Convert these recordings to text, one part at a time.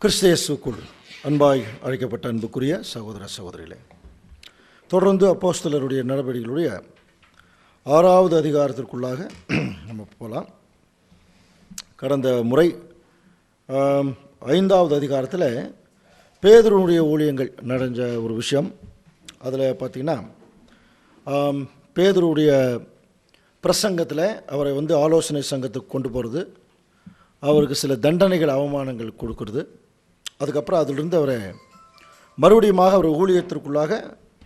கிறிஸ்து இயேசுவுக்குள் அன்பாய் அழைக்கப்பட்ட அன்புக்குரிய சகோதர சகோதரிகளே, தொடர்ந்து அப்போஸ்தலருடைய நடவடிக்கைகளுடைய 6வது அதிகாரத்திற்குள்ளாக நம்ம போகலாம். கடந்த முறை 5வது அதிகாரத்தில் பேதுருவுடைய ஊழியங்கள் நடந்த ஒரு விஷயம். அதில் பார்த்திங்கன்னா பேதுருவுடைய பிரசங்கத்தில் அவரை ஆலோசனை சங்கத்துக்கு கொண்டு போகிறது, அவருக்கு சில தண்டனைகள் அவமானங்கள் கொடுக்கறது, அதுக்கப்புறம் அதிலிருந்து அவரை மறுபடியுமாக அவர் ஊழியத்திற்குள்ளாக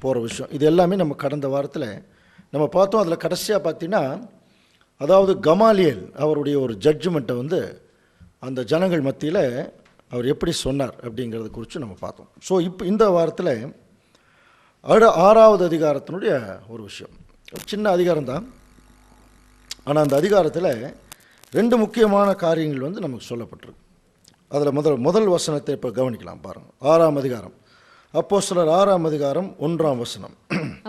போகிற விஷயம். இது எல்லாமே நம்ம கடந்த வாரத்தில் நம்ம பார்த்தோம். அதில் கடைசியாக பார்த்திங்கன்னா, அதாவது கமாலியல் அவருடைய ஒரு ஜட்ஜ்மெண்ட்டை அந்த ஜனங்கள் மத்தியில் அவர் எப்படி சொன்னார் அப்படிங்கிறத குறித்து நம்ம பார்த்தோம். ஸோ இப்போ இந்த வாரத்தில் 6வது அதிகாரத்தினுடைய ஒரு விஷயம், சின்ன அதிகாரம்தான், ஆனால் அந்த அதிகாரத்தில் 2 முக்கியமான காரியங்கள் நமக்கு சொல்லப்பட்டிருக்கு. அதில் முதல் வசனத்தை இப்போ கவனிக்கலாம் பாருங்கள். 6ஆம் அதிகாரம், அப்போஸ்தலர் 6ஆம் அதிகாரம் 1ஆம் வசனம்.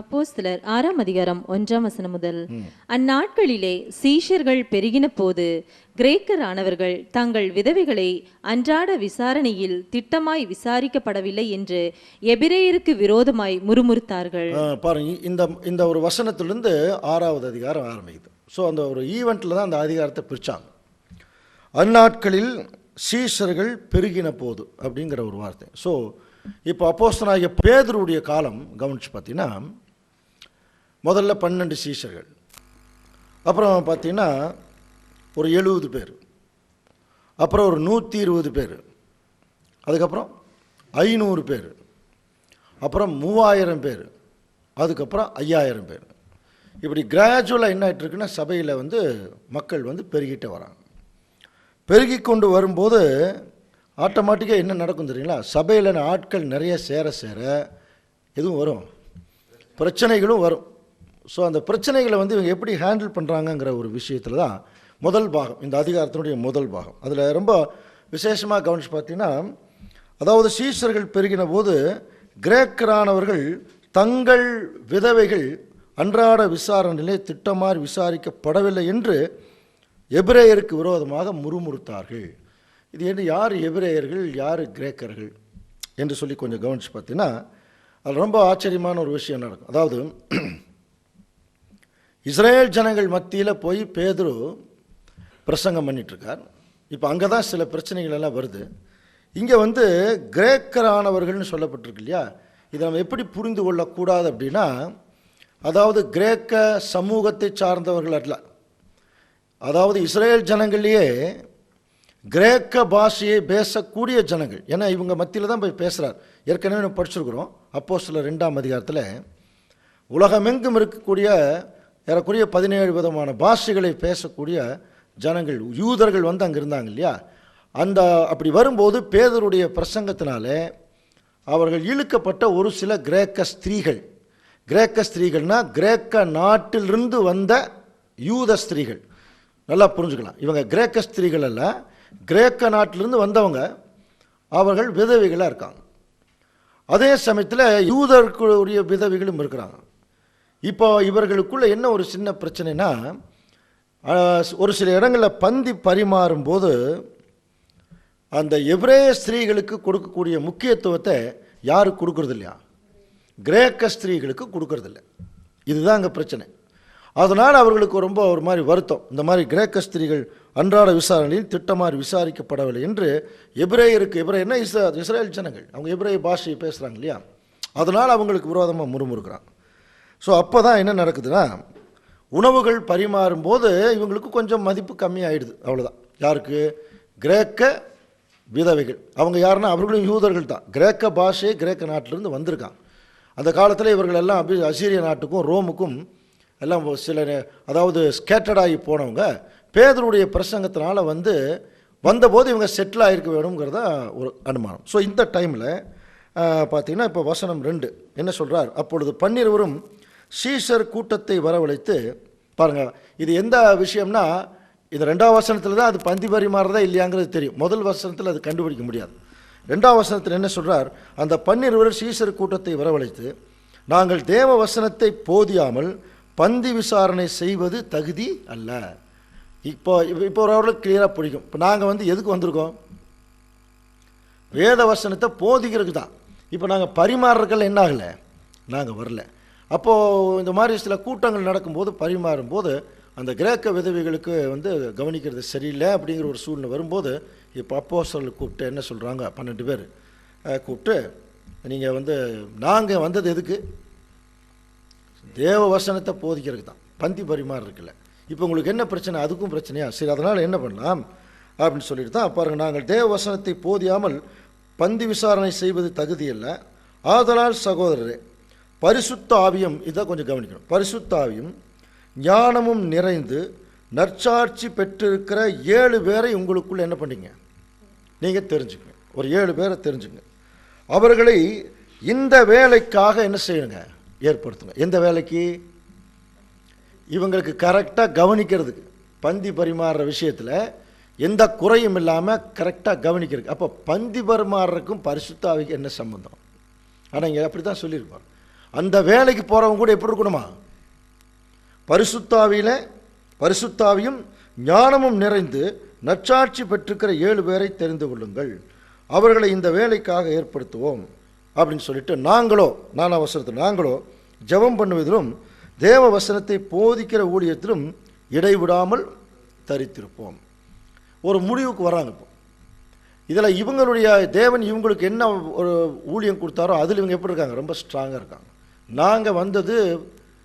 அப்போஸ்தலர் 6ஆம் அதிகாரம் 1ஆம் வசனம் முதல். அந்நாட்களிலே சீஷர்கள் பெருகின போது கிரேக்கரானவர்கள் தங்கள் விதவைகளை அன்றாட விசாரணையில் திட்டமாய் விசாரிக்கப்படவில்லை என்று எபிரேயருக்கு விரோதமாய் முறுமுறுத்தார்கள். பாருங்க, இந்த ஒரு வசனத்திலிருந்து 6வது அதிகாரம் ஆரம்பிக்குது. ஸோ அந்த ஒரு ஈவெண்ட்டில் தான் அந்த அதிகாரத்தை பிரித்தாங்க. அந்நாட்களில் சீஷர்கள் பெருகின போது அப்படிங்கிற ஒரு வார்த்தை. ஸோ இப்போ அப்போஸ்தலனாகிய பேதுருவுடைய காலம் கவனித்து பார்த்தீங்கன்னா, முதல்ல 12 சீஷர்கள், அப்புறம் பார்த்தீங்கன்னா ஒரு 70 பேர், அப்புறம் ஒரு 120 பேர், அதுக்கப்புறம் 500 பேர், அப்புறம் 3000 பேர், அதுக்கப்புறம் 5000 பேர். இப்படி கிராஜுவலாக என்ன ஆகிட்டுருக்குன்னா, சபையில் மக்கள் பெருகிட்டே வராங்க. பெருகி கொண்டு வரும்போது ஆட்டோமேட்டிக்காக என்ன நடக்கும் தெரியுங்களா? சபையில் ஆட்கள் நிறைய சேர சேர எதுவும் வரும், பிரச்சனைகளும் வரும். ஸோ அந்த பிரச்சனைகளை இவங்க எப்படி ஹேண்டில் பண்ணுறாங்கங்கிற ஒரு விஷயத்தில் தான் முதல் பாகம், இந்த அதிகாரத்தினுடைய முதல் பாகம். அதில் ரொம்ப விசேஷமாக கவனித்து பார்த்தீங்கன்னா, அதாவது சீஷர்கள் பெருகின போது கிரேக்கரானவர்கள் தங்கள் விதவைகள் அன்றாட விசாரணையிலே திட்டமாய் விசாரிக்கப்படவில்லை என்று எபிரேயருக்கு விரோதமாக முறுமுறுத்தார்கள். இது என்ன, யார் எபிரேயர்கள், யார் கிரேக்கர்கள் என்று சொல்லி கொஞ்சம் கவனித்து பார்த்தீங்கன்னா, அது ரொம்ப ஆச்சரியமான ஒரு விஷயம் நடக்கும். அதாவது இஸ்ரேல் ஜனங்கள் மத்தியில் போய் பேதுரு பிரசங்கம் பண்ணிகிட்ருக்கார். இப்போ அங்கே தான் சில பிரச்சனைகள் எல்லாம் வருது. இங்கே கிரேக்கரானவர்கள்னு சொல்லப்பட்டிருக்கு இல்லையா? இதை நம்ம எப்படி புரிந்து கொள்ளக்கூடாது அப்படின்னா, அதாவது கிரேக்க சமூகத்தை சார்ந்தவர்கள் அல்ல, அதாவது இஸ்ரேல் ஜனங்கள்லேயே கிரேக்க பாஷையை பேசக்கூடிய ஜனங்கள். ஏன்னா இவங்க மத்தியில் தான் போய் பேசுகிறார். ஏற்கனவே நம்ம படிச்சிருக்கிறோம் அப்போஸ்தலர் 2ஆம் அதிகாரத்தில் உலகமெங்கும் இருக்கக்கூடிய ஏறக்குறைய 17 விதமான பாஷைகளை பேசக்கூடிய ஜனங்கள், யூதர்கள் அங்கே இருந்தாங்க இல்லையா? அப்படி வரும்போது பேதுருடைய பிரசங்கத்தினாலே அவர்கள் இழுக்கப்பட்ட ஒரு சில கிரேக்க ஸ்திரீகள்னால் கிரேக்க நாட்டிலிருந்து வந்த யூத ஸ்திரீகள். நல்லா புரிஞ்சுக்கலாம், இவங்க கிரேக்க ஸ்திரீகள் அல்ல, கிரேக்க நாட்டிலிருந்து வந்தவங்க. அவர்கள் விதவைகளாக இருக்காங்க. அதே சமயத்தில் யூதர்களுடைய விதவைகளும் இருக்கிறாங்க. இப்போ இவர்களுக்குள்ள என்ன ஒரு சின்ன பிரச்சனைனா, ஒரு சில இடங்களில் பந்தி பரிமாறும்போது அந்த எபிரேய ஸ்திரீகளுக்கு கொடுக்கக்கூடிய முக்கியத்துவத்தை யாருக்கு கொடுக்கறது இல்லையா? கிரேக்க ஸ்திரீகளுக்கு கொடுக்கறதில்ல. இதுதான் அங்கே பிரச்சனை. அதனால் அவர்களுக்கு ரொம்ப ஒரு மாதிரி வருத்தம். இந்த மாதிரி கிரேக்க ஸ்திரீகள் அன்றாட விசாரணையில் திட்டமாறு விசாரிக்கப்படவில்லை என்று எபிரேயர்னா இஸ்ரேல் ஜனங்கள், அவங்க எபிரேய பாஷையை பேசுகிறாங்க இல்லையா? அதனால் அவங்களுக்கு விரோதமாக முறுமுறுக்கிறாங்க. ஸோ அப்போ தான் என்ன நடக்குதுன்னா, உணவுகள் பரிமாறும்போது இவங்களுக்கு கொஞ்சம் மதிப்பு கம்மியாகிடுது, அவ்வளோதான். யாருக்கு? கிரேக்க விதவைகள். அவங்க யாருன்னா அவர்களும் யூதர்கள் தான், கிரேக்க பாஷை கிரேக்க நாட்டிலிருந்து வந்திருக்காங்க. அந்த காலத்தில் இவர்கள் எல்லாம் அசீரிய நாட்டுக்கும் ரோமுக்கும் எல்லாம் சில, அதாவது ஸ்கேட்டர்டாகி போனவங்க. பேதுருடைய பிரசங்கத்தினால வந்தபோது இவங்க செட்டில் ஆகிருக்க வேணுங்கிறத ஒரு அனுமானம். ஸோ இந்த டைமில் பார்த்திங்கன்னா இப்போ வசனம் 2 என்ன சொல்கிறார்? அப்பொழுது 12 சீஷர் கூட்டத்தை வரவழைத்து, பாருங்கள் இது எந்த விஷயம்னா, இந்த 2ஆம் வசனத்தில் தான் அது பந்தி பரிமாறதா இல்லையாங்கிறது தெரியும். முதல் வசனத்தில் அது கண்டுபிடிக்க முடியாது. 2ஆம் வசனத்தில் என்ன சொல்கிறார்? அந்த 12 சீஷர் கூட்டத்தை வரவழைத்து, நாங்கள் தேவ வசனத்தை போதியாமல் பந்தி விசாரணை செய்வது தகுதி அல்ல. இப்போ ஓரளவுக்கு கிளியராக பிடிக்கும். இப்போ நாங்கள் எதுக்கு வந்திருக்கோம்? வேத வசனத்தை போதிக்கிறதுக்கு தான். இப்போ நாங்கள் பரிமாறுறதுக்கெல்லாம் என்ன ஆகலை, நாங்கள் வரல. அப்போது இந்த மாதிரி சில கூட்டங்கள் நடக்கும்போது பரிமாறும்போது அந்த கிரேக்க விதவைகளுக்கு வந்து கவனிக்கிறது சரியில்லை அப்படிங்கிற ஒரு சூழ்நிலை வரும்போது இப்போ அப்போஸ்தலர்களை கூப்பிட்டு என்ன சொல்கிறாங்க, 12 பேர் கூப்பிட்டு, நீங்கள் வந்து நாங்கள் வந்தது எதுக்கு, தேவ வசனத்தை போதிக்கிறதுக்கு தான், பந்தி பரிமாறுறதுக்குல்ல. இப்போ உங்களுக்கு என்ன பிரச்சனை, அதுக்கும் பிரச்சனையா, சரி அதனால் என்ன பண்ணலாம் அப்படின்னு சொல்லிட்டு தான் பாருங்கள், நாங்கள் தேவ வசனத்தை போதியாமல் பந்தி விசாரணை செய்வது தகுதியல்ல, ஆதலால் சகோதரரே பரிசுத்த ஆவியும், இதை கொஞ்சம் கவனிக்கணும், பரிசுத்த ஆவியும் ஞானமும் நிறைந்து நற்சாட்சி பெற்றிருக்கிற 7 பேரை உங்களுக்குள்ள என்ன பண்ணீங்க, நீங்கள் தெரிஞ்சுக்கங்க, ஒரு 7 பேரை தெரிஞ்சுங்க. அவர்களை இந்த வேலைக்காக என்ன செய்யுங்க, ஏற்படுத்துங்க. எந்த வேலைக்கு, இவங்களுக்கு கரெக்டாக கவனிக்கிறதுக்கு, பந்தி பரிமாறுற விஷயத்தில் எந்த குறையும் இல்லாமல் கரெக்டாக கவனிக்கிறதுக்கு. அப்போ பந்தி பரிமாறுறதுக்கும் பரிசுத்த ஆவிக்கு என்ன சம்பந்தம்? ஆனால் இங்கே அப்படி தான் சொல்லியிருப்பார். அந்த வேலைக்கு போகிறவங்க கூட எப்படி இருக்கணுமா, பரிசுத்தாவியும் ஞானமும் நிறைந்து நற்சாட்சி பெற்றிருக்கிற 7 பேரை தெரிந்து கொள்ளுங்கள், அவர்களை இந்த வேலைக்காக ஏற்படுத்துவோம் அப்படின்னு சொல்லிட்டு, நாங்களோ 4ஆம் வசனத்தில், நாங்களோ ஜெபம் பண்ணுவதிலும் தேவ வசனத்தை போதிக்கிற ஊழியத்திலும் இடைவிடாமல் தரித்திருப்போம். ஒரு முடிவுக்கு வராங்க. இப்போ இதில் இவங்களுடைய தேவன் இவங்களுக்கு என்ன ஒரு ஊழியம் கொடுத்தாரோ அதில் இவங்க எப்படி இருக்காங்க, ரொம்ப ஸ்ட்ராங்காக இருக்காங்க. நாங்கள் வந்தது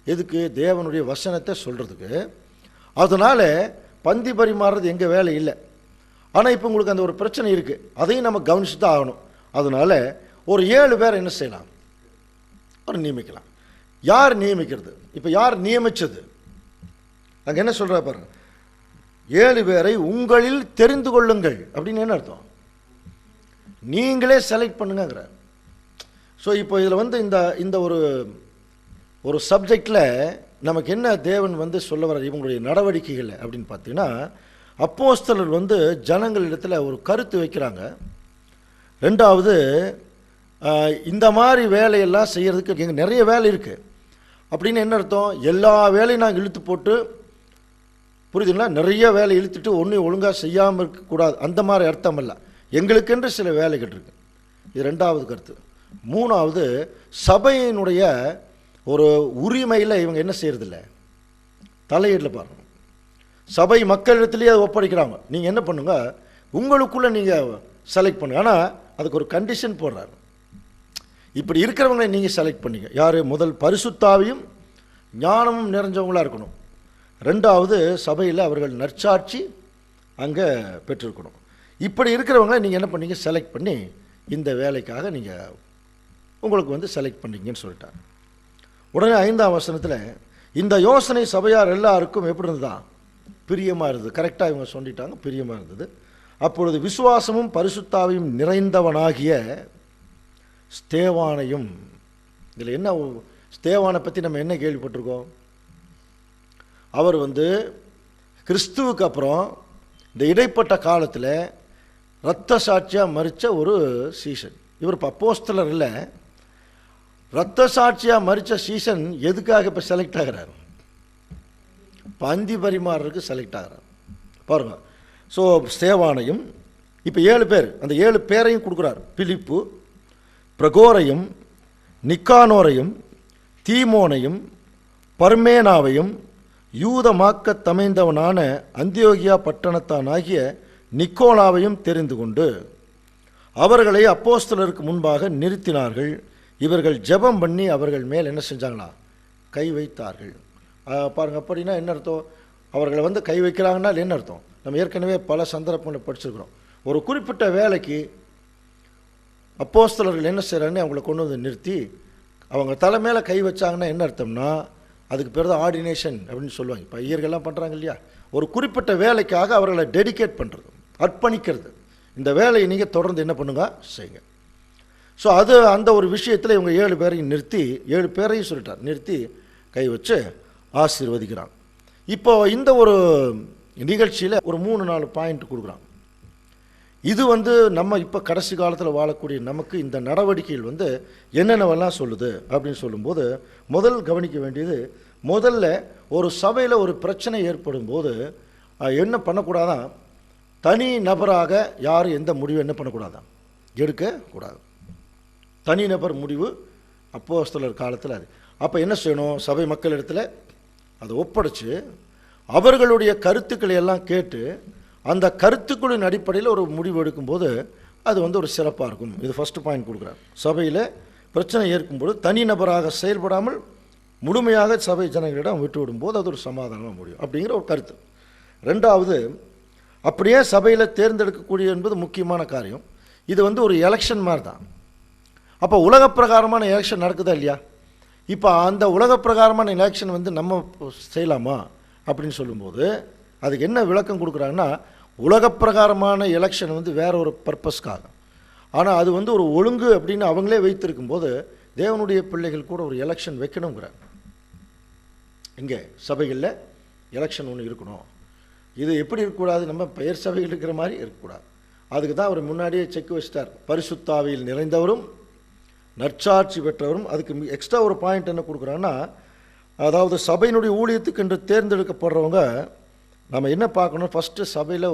எதுக்கு, தேவனுடைய வசனத்தை சொல்கிறதுக்கு, அதனால் பந்தி பரிமாறுறது எங்கள் வேலை இல்லை. ஆனால் இப்போ உங்களுக்கு அந்த ஒரு பிரச்சனை இருக்குது, அதையும் நம்ம கவனிச்சு தான் ஆகணும். அதனால் ஒரு 7 பேரை என்ன செய்யலாம், ஒரு நியமிக்கலாம். யார் நியமிக்கிறது, இப்போ யார் நியமித்தது, அங்கே என்ன சொல்கிற பாருங்க, 7 பேரை உங்களில் தெரிந்து கொள்ளுங்கள் அப்படின்னு என்ன அர்த்தம், நீங்களே செலக்ட் பண்ணுங்கிறார். ஸோ இப்போ இதில் வந்து இந்த ஒரு சப்ஜெக்டில் நமக்கு என்ன தேவன் வந்து சொல்ல வர்றார் இவங்களுடைய நடவடிக்கைகள் அப்படின்னு பார்த்தீங்கன்னா, அப்போஸ்தலர் வந்து ஜனங்களிடத்தில் ஒரு கருத்து வைக்கிறாங்க. ரெண்டாவது, இந்த மாதிரி வேலையெல்லாம் செய்கிறதுக்கு எங்கள் நிறைய வேலை இருக்குது அப்படின்னு என்ன அர்த்தம், எல்லா வேலையும் நாங்கள் இழுத்து போட்டு, புரியுதுங்களா, நிறைய வேலை இழுத்துட்டு ஒன்றும் ஒழுங்காக செய்யாமல் இருக்கக்கூடாது, அந்த மாதிரி அர்த்தம் இல்லை. எங்களுக்கென்று சில வேலைகள் இருக்குது. இது 2வது கருத்து. 3வது, சபையினுடைய ஒரு உரிமையில் இவங்க என்ன செய்யறதில்ல, தலையீடில் பாருங்க. சபை மக்களிடத்துலேயே அதை ஒப்படைக்கிறாங்க, நீங்கள் என்ன பண்ணுங்க, உங்களுக்குள்ளே நீங்கள் செலக்ட் பண்ணுங்க. ஆனால் அதுக்கு ஒரு கண்டிஷன் போடுறாரு, இப்படி இருக்கிறவங்களை நீங்கள் செலக்ட் பண்ணிங்க. யார், முதல் பரிசுத்தாவியும் ஞானமும் நிறைஞ்சவங்களாக இருக்கணும். 2வது, சபையில் அவர்கள் நற்சாட்சி அங்கே பெற்றிருக்கணும். இப்படி இருக்கிறவங்களை நீங்கள் என்ன பண்ணீங்க, செலக்ட் பண்ணி இந்த வேலைக்காக நீங்கள் உங்களுக்கு வந்து செலக்ட் பண்ணிங்கன்னு சொல்லிட்டார். உடனே 5ஆம் வசனத்தில், இந்த யோசனை சபையார் எல்லாருக்கும் எப்படி இருந்ததா, பிரியமாக இருந்தது. கரெக்டாக இவங்க சொல்லிட்டாங்க, பிரியமாக இருந்தது. அப்பொழுது விசுவாசமும் பரிசுத்தாவையும் நிறைந்தவனாகிய ஸ்தேவானையும், இதில் என்ன, ஸ்தேவானை பற்றி நம்ம என்ன கேள்விப்பட்டிருக்கோம், அவர் வந்து கிறிஸ்துவுக்கு அப்புறம் இந்த இடைப்பட்ட காலத்தில் இரத்த சாட்சியாக மரித்த ஒரு சீசன். இவர் இப்போ அப்போஸ்தலர் இல்லை, இரத்த சாட்சியாக மரித்த சீசன் எதுக்காக இப்போ செலக்ட் ஆகிறார், பந்தி பரிமாறதுக்கு செலக்ட் ஆகிறார் பாருங்க. ஸோ ஸ்தேவானையும், இப்போ 7 பேர், அந்த 7 பேரையும் கொடுக்குறார். பிலிப்பு, பிரகோரையும், நிக்கானோரையும், தீமோனையும், பர்மேனாவையும், யூதமாக்க தமைந்தவனான அந்தியோகியா பட்டணத்தானாகிய நிக்கோலாவையும் தெரிந்து கொண்டு அவர்களை அப்போஸ்தலருக்கு முன்பாக நிறுத்தினார்கள். இவர்கள் ஜெபம் பண்ணி அவர்கள் மேல் என்ன செஞ்சாங்களா, கை வைத்தார்கள். பாருங்கள், அப்படின்னா என்ன அர்த்தம், அவர்களை வந்து கை வைக்கிறாங்கன்னா என்ன அர்த்தம், நம்ம ஏற்கனவே பல சந்தர்ப்பங்களை படிச்சிருக்கிறோம். ஒரு குறிப்பிட்ட வேலைக்கு அப்போஸ்தலர்கள் என்ன செய்கிறாங்கன்னு அவங்கள கொண்டு வந்து நிறுத்தி அவங்க தலை மேலே கை வச்சாங்கன்னா என்ன அர்த்தம்னா, அதுக்கு பேர் தான் ஆர்டினேஷன் அப்படின்னு சொல்லுவாங்க. இப்போ ஐயர்கள்லாம் பண்ணுறாங்க இல்லையா, ஒரு குறிப்பிட்ட வேலைக்காக அவர்களை டெடிகேட் பண்ணுறது, அர்ப்பணிக்கிறது. இந்த வேலையை நீங்கள் தொடர்ந்து என்ன பண்ணுங்க, செய்யுங்க. ஸோ அது அந்த ஒரு விஷயத்தில் இவங்க 7 பேரையும் நிறுத்தி, 7 பேரையும் சொல்லிட்டார், நிறுத்தி கை வச்சு ஆசீர்வதிக்கிறாங்க. இப்போ இந்த ஒரு நிகழ்ச்சியில் ஒரு 3-4 பாயிண்ட் கொடுக்குறாங்க. இது வந்து நம்ம இப்போ கடைசி காலத்தில் வாழக்கூடிய நமக்கு இந்த நடவடிக்கைகள் வந்து என்னென்னவெல்லாம் சொல்லுது அப்படின்னு சொல்லும்போது, முதல் கவனிக்க வேண்டியது, முதல்ல ஒரு சபையில் ஒரு பிரச்சனை ஏற்படும் போது என்ன பண்ணக்கூடாதான், தனி நபராக யாரும் எந்த முடிவும் என்ன பண்ணக்கூடாதான், எடுக்கக்கூடாது. தனிநபர் முடிவு அப்போஸ்தலர் காலத்தில் அது. அப்போ என்ன செய்யணும்? சபை மக்கள் இடத்துல அதை ஒப்படைச்சு அவர்களுடைய கருத்துக்களை எல்லாம் கேட்டு அந்த கருத்துக்களின் அடிப்படையில் ஒரு முடிவு எடுக்கும்போது அது ஒரு சிறப்பாக இருக்கும். இது ஃபஸ்ட்டு பாயிண்ட் கொடுக்குறார். சபையில் பிரச்சனை ஏற்கும்போது தனிநபராக செயல்படாமல் முழுமையாக சபை ஜனங்களிடம் விட்டு விடும்போது அது ஒரு சமாதானமாக முடியும் அப்படிங்கிற ஒரு கருத்து. ரெண்டாவது, அப்படியே சபையில் தேர்ந்தெடுக்கக்கூடிய என்பது முக்கியமான காரியம். இது ஒரு எலெக்ஷன் மாதிரி தான். அப்போ உலக பிரகாரமான எலெக்ஷன் நடக்குதா இல்லையா? இப்போ அந்த உலக பிரகாரமான எலெக்ஷன் நம்ம செய்யலாமா அப்படின்னு சொல்லும்போது அதுக்கு என்ன விளக்கம் கொடுக்குறாங்கன்னா, உலக பிரகாரமான எலெக்ஷன் வேற ஒரு பர்பஸ்க்காக, ஆனால் அது ஒரு ஒழுங்கு அப்படின்னு அவங்களே வைத்திருக்கும் போது தேவனுடைய பிள்ளைகள் கூட ஒரு எலெக்ஷன் வைக்கணுங்கிறார். இங்கே சபைகளில் எலெக்ஷன் ஒன்று இருக்கணும். இது எப்படி இருக்கக்கூடாது? நம்ம பெயர் சபைகள் இருக்கிற மாதிரி இருக்கக்கூடாது. அதுக்கு தான் அவர் முன்னாடியே செக் வச்சிட்டார். பரிசுத்தாவியில் நிறைந்தவரும் நற்சாட்சி பெற்றவரும். அதுக்கு எக்ஸ்ட்ரா ஒரு பாயிண்ட் என்ன கொடுக்குறாங்கன்னா, அதாவது சபையினுடைய ஊழியத்துக்கு என்று தேர்ந்தெடுக்கப்படுறவங்க நம்ம என்ன பார்க்கணும்? ஃபஸ்ட்டு சபையில்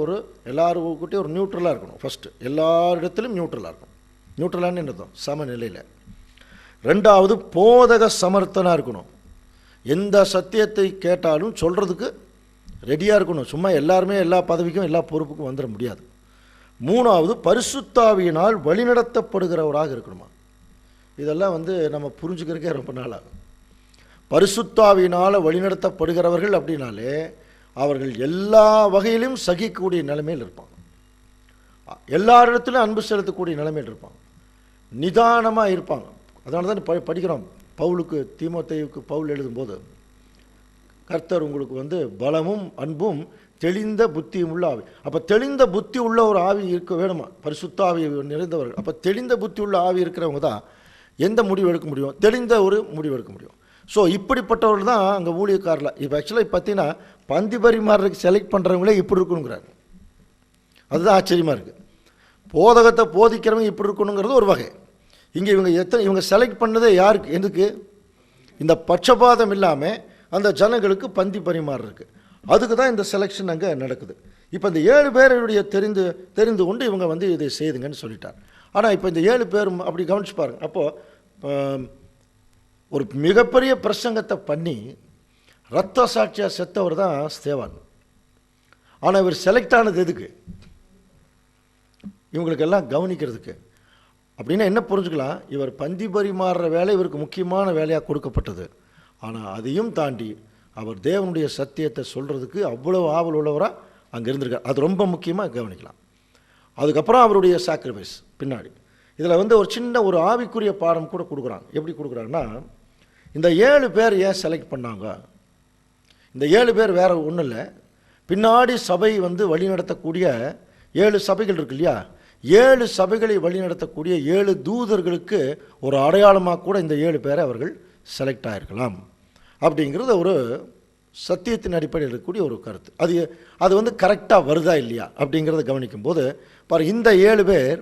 எல்லாருக்கிட்டையும் ஒரு நியூட்ரலாக இருக்கணும். ஃபஸ்ட்டு எல்லாரிடத்திலும் நியூட்ரலாக இருக்கணும். நியூட்ரலான்னு என்னதும் சமநிலையில். ரெண்டாவது, போதக சமர்த்தனாக இருக்கணும். எந்த சத்தியத்தை கேட்டாலும் சொல்கிறதுக்கு ரெடியாக இருக்கணும். சும்மா எல்லாருமே எல்லா பதவிக்கும் எல்லா பொறுப்புக்கும் வந்துட முடியாது. மூணாவது, பரிசுத்தாவியினால் வழிநடத்தப்படுகிறவராக இருக்கணுமா. இதெல்லாம் நம்ம புரிஞ்சுக்கிறதுக்கே ரொம்ப நாள் ஆகும். பரிசுத்தாவியினால் வழிநடத்தப்படுகிறவர்கள் அப்படின்னாலே அவர்கள் எல்லா வகையிலும் சகிக்கக்கூடிய நிலைமையில் இருப்பாங்க. எல்லாரிடத்திலும் அன்பு செலுத்தக்கூடிய நிலைமையில் இருப்பாங்க. நிதானமாக இருப்பாங்க. அதனால தான் படிக்கிறோம். பவுலுக்கு, தீமோத்தேயுவுக்கு பவுல் எழுதும்போது, கர்த்தர் உங்களுக்கு பலமும் அன்பும் தெளிந்த புத்தியும் உள்ள ஆவி. அப்போ தெளிந்த புத்தி உள்ள ஒரு ஆவி இருக்க வேணுமா? பரிசுத்த ஆவி நிறைந்தவர்கள். அப்போ தெளிந்த புத்தி உள்ள ஆவி இருக்கிறவங்க தான் எந்த முடிவு எடுக்க முடியும்? தெளிந்த ஒரு முடிவு எடுக்க முடியும். ஸோ இப்படிப்பட்டவர்கள் தான் அங்கே ஊழியக்காரில். இப்போ ஆக்சுவலாக பார்த்தீங்கன்னா பந்தி பரிமாறதுக்கு செலக்ட் பண்ணுறவங்களே இப்படி இருக்கணுங்கிறாரு. அதுதான் ஆச்சரியமாக இருக்குது. போதகத்தை போதிக்கிறவங்க இப்படி இருக்கணுங்கிறது ஒரு வகை. இங்கே இவங்க செலக்ட் பண்ணதே யாருக்கு? எதுக்கு? இந்த பட்சபாதம் இல்லாமல் அந்த ஜனங்களுக்கு பந்தி பரிமாறுறதுக்கு. அதுக்கு தான் இந்த செலெக்ஷன் அங்கே நடக்குது. இப்போ இந்த 7 பேருடைய தெரிந்து கொண்டு இவங்க இதை செய்துங்கன்னு சொல்லிட்டார். ஆனால் இப்போ இந்த 7 பேரும் அப்படி கவனிச்சு பாருங்க. அப்போது ஒரு மிகப்பெரிய பிரசங்கத்தை பண்ணி இரத்த சாட்சியாக செத்தவர் தான் ஸ்தேவான். ஆனால் இவர் செலக்ட் ஆனது எதுக்கு? இவங்களுக்கெல்லாம் கவனிக்கிறதுக்கு. அப்படின்னா என்ன புரிஞ்சுக்கலாம்? இவர் பந்தி பரிமாறுற வேலை இவருக்கு முக்கியமான வேலையாக கொடுக்கப்பட்டது. ஆனால் அதையும் தாண்டி அவர் தேவனுடைய சத்தியத்தை சொல்கிறதுக்கு அவ்வளோ ஆவல் உள்ளவராக அங்கே இருந்திருக்கார். அது ரொம்ப முக்கியமாக கவனிக்கலாம். அதுக்கப்புறம் அவருடைய சாக்ரிஃபைஸ் பின்னாடி. இதில் ஒரு சின்ன ஒரு ஆவிக்குரிய பாடம் கூட கொடுக்குறாங்க. எப்படி கொடுக்குறாங்கன்னா, இந்த 7 பேர் ஏன் செலக்ட் பண்ணாங்க? இந்த 7 பேர் வேறு ஒன்றும் இல்லை. பின்னாடி சபை வழிநடத்தக்கூடிய 7 சபைகள் இருக்கு இல்லையா? 7 சபைகளை வழிநடத்தக்கூடிய 7 தூதர்களுக்கு ஒரு அடையாளமாக கூட இந்த 7 பேரை அவர்கள் செலக்ட் ஆகிருக்கலாம். அப்படிங்கிறது ஒரு சத்தியத்தின் அடிப்படையில் இருக்கக்கூடிய ஒரு கருத்து. அது கரெக்டாக வருதா இல்லையா அப்படிங்கிறத கவனிக்கும் போது பாரு, இந்த 7 பேர்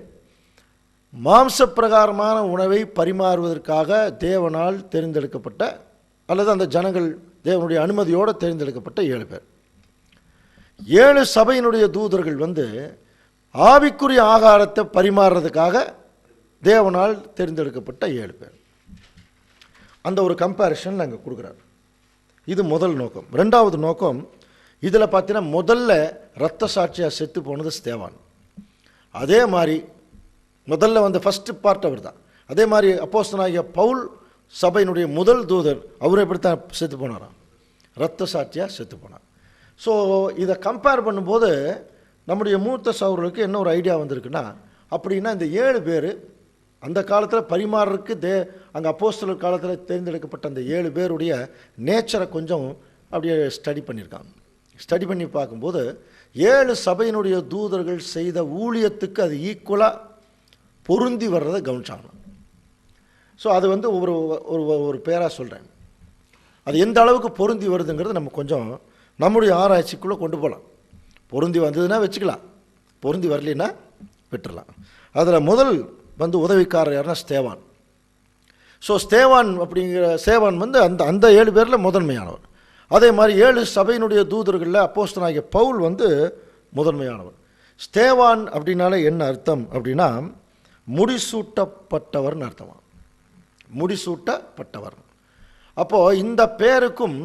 மாம்ச பிரகாரமான உணவை பரிமாறுவதற்காக தேவனால் தேர்ந்தெடுக்கப்பட்ட, அல்லது அந்த ஜனங்கள் தேவனுடைய அனுமதியோடு தேர்ந்தெடுக்கப்பட்ட 7 பேர். 7 சபையினுடைய தூதர்கள் ஆவிக்குரிய ஆகாரத்தை பரிமாறுறதுக்காக தேவனால் தேர்ந்தெடுக்கப்பட்ட 7 பேர். அந்த ஒரு கம்பேரிஷன் நாங்கள் கொடுக்குறாரு. இது முதல் நோக்கம். ரெண்டாவது நோக்கம், இதில் பார்த்தீங்கன்னா முதல்ல இரத்த சாட்சியாக செத்து போனது ஸ்தேவான். அதே மாதிரி முதல்ல ஃபஸ்ட்டு பார்ட் அவர் தான். அதே மாதிரி அப்போஸ்தலனாகிய பவுல் சபையினுடைய முதல் தூதர், அவர் எப்படித்தான் செத்து போனாராம்? இரத்த சாட்சியாக செத்து போனார். ஸோ இதை கம்பேர் பண்ணும்போது நம்முடைய மூத்த சகோதரர்களுக்கு என்ன ஒரு ஐடியா வந்திருக்குன்னா, அப்படின்னா இந்த 7 பேர் அந்த காலத்தில் பரிமாறருக்கு அங்கே அப்போஸ்தலர் காலத்தில் தேர்ந்தெடுக்கப்பட்ட அந்த 7 பேருடைய நேச்சரை கொஞ்சம் அப்படியே ஸ்டடி பண்ணியிருக்காங்க. ஸ்டடி பண்ணி பார்க்கும்போது 7 சபையினுடைய தூதர்கள் செய்த ஊழியத்துக்கு அது ஈக்குவலாக பொருந்தி வர்றதை கவனிச்சாங்க. ஸோ அது ஒரு ஒரு பேராக சொல்கிறேன். அது எந்த அளவுக்கு பொருந்தி வருதுங்கிறது நம்ம கொஞ்சம் நம்முடைய ஆராய்ச்சிக்குள்ளே கொண்டு போகலாம். பொருந்தி வந்ததுன்னா வச்சுக்கலாம், பொருந்தி வரலைன்னா விட்டுடலாம். அதில் முதல் உதவிக்காரர் யாருன்னா ஸ்தேவான். ஸோ ஸ்தேவான் அந்த 7 பேரில் முதன்மையானவர். அதே மாதிரி 7 சபையினுடைய தூதர்களில் அப்போஸ்தலனாகிய பவுல் முதன்மையானவர். ஸ்தேவான் அப்படின்னாலே என்ன அர்த்தம் அப்படின்னா, முடிசூட்டப்பட்டவர்னு அர்த்தமா, முடிசூட்டப்பட்டவர். அப்போது இந்த பேருக்கும்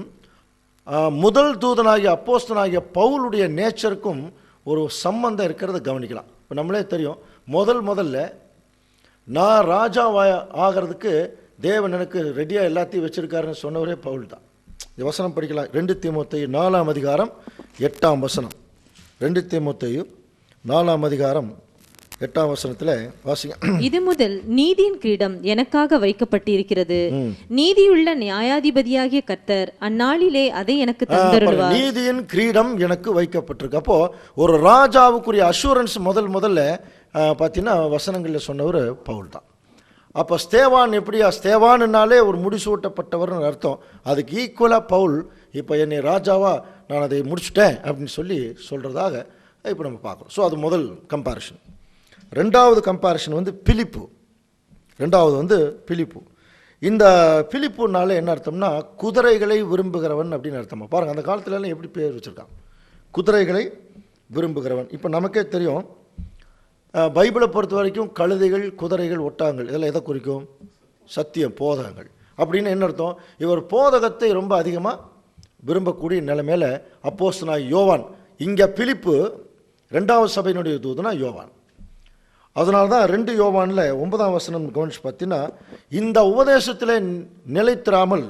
முதல் தூதனாகிய அப்போஸ்தலனாகிய பவுலுடைய நேச்சருக்கும் ஒரு சம்பந்தம் இருக்கிறத கவனிக்கலாம். இப்போ நம்மளே தெரியும், முதல்ல நான் ராஜாவா ஆகிறதுக்கு தேவன் எனக்கு ரெடியாக எல்லாத்தையும் வச்சுருக்காருன்னு சொன்னவரே பவுல் தான். இந்த வசனம் படிக்கலாம். 2 தீமோத்தேயு 4ஆம் அதிகாரம் 8ஆம் வசனம். 2 தீமோத்தேயு 4ஆம் அதிகாரம் 8ஆம் வசனத்தில் வாசிங்க. இது முதல் நீதியின் கிரீடம் எனக்காக வைக்கப்பட்டிருக்கிறது, நீதியுள்ள நியாயாதிபதியாகிய கர்த்தர் அந்நாளிலே அதை எனக்கு தந்தருள்வார். நீதியின் கிரீடம் எனக்கு வைக்கப்பட்டிருக்கு. அப்போ ஒரு ராஜாவுக்குரிய அஷூரன்ஸ் முதல்ல பார்த்தீங்கன்னா வசனங்களில் சொன்னவர் பவுல் தான். அப்போ ஸ்தேவான் எப்படியா, ஸ்தேவான்னாலே ஒரு முடிசூட்டப்பட்டவர்னு அர்த்தம். அதுக்கு ஈக்குவலாக பவுல் இப்போ என்னை ராஜாவா நான் அதை முடிச்சுட்டேன் அப்படின்னு சொல்கிறதாக இப்போ நம்ம பார்க்குறோம். ஸோ அது முதல் கம்பேரிஷன். ரெண்டாவது கம்பேரிஷன் வந்து பிலிப்பு. இந்த பிலிப்புனால என்ன அர்த்தம்னா குதிரைகளை விரும்புகிறவன் அப்படின்னு அர்த்தமா. பாருங்கள், அந்த காலத்துலலாம் எப்படி பேர் வச்சுருக்கான், குதிரைகளை விரும்புகிறவன். இப்போ நமக்கே தெரியும், பைபிளை பொறுத்த வரைக்கும் கழுதைகள், குதிரைகள், ஒட்டகங்கள் இதெல்லாம் எதை குறிக்கும்? சத்தியம், போதகங்கள். அப்படின்னு என்ன அர்த்தம்? இவர் போதகத்தை ரொம்ப அதிகமாக விரும்பக்கூடிய நிலைமையில் அப்போஸ்தலனாகிய யோவான், இங்கே பிலிப்பு 2வது சபையினுடைய தூதனா யோவான். அதனால தான் 2 யோவானில் 9ஆம் வசனம் கவனிச்சு பார்த்தீங்கன்னா, இந்த உபதேசத்தில் நிலைத்திராமல்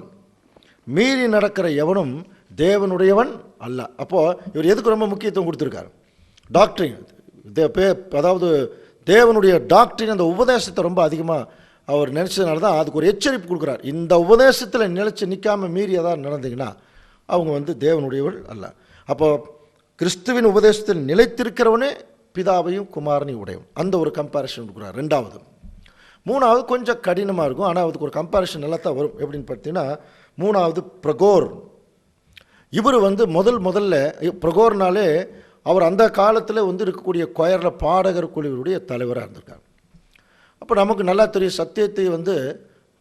மீறி நடக்கிற எவனும் தேவனுடையவன் அல்ல. அப்போது இவர் எதுக்கு ரொம்ப முக்கியத்துவம் கொடுத்துருக்காரு? டாக்டரின், அதாவது தேவனுடைய டாக்டரின், அந்த உபதேசத்தை ரொம்ப அதிகமாக அவர் நினச்சதுனால தான் அதுக்கு ஒரு எச்சரிப்பு கொடுக்குறார். இந்த உபதேசத்தில் நிலைச்சு நிற்காமல் மீறி ஏதாவது நடந்தீங்கன்னா அவங்க வந்து தேவனுடையவள் அல்ல. அப்போ கிறிஸ்துவின் உபதேசத்தில் நிலைத்திருக்கிறவனே பிதாவையும் குமாரனையும் உடையவன். அந்த ஒரு கம்பேரிஷன் கொடுக்குறார். 2வது. 3வது கொஞ்சம் கடினமாக இருக்கும், ஆனால் அதுக்கு ஒரு கம்பேரிஷன் நல்லா தான் வரும். எப்படின்னு பார்த்தீங்கன்னா 3வது பிரகோர். இவர் வந்து முதல்ல பிரகோர்னாலே அவர் அந்த காலத்தில் வந்து இருக்கக்கூடிய கொயரில் பாடகர் குழுவினுடைய தலைவராக இருந்திருக்கார். அப்போ நமக்கு நல்லா தெரியும், சத்தியத்தை வந்து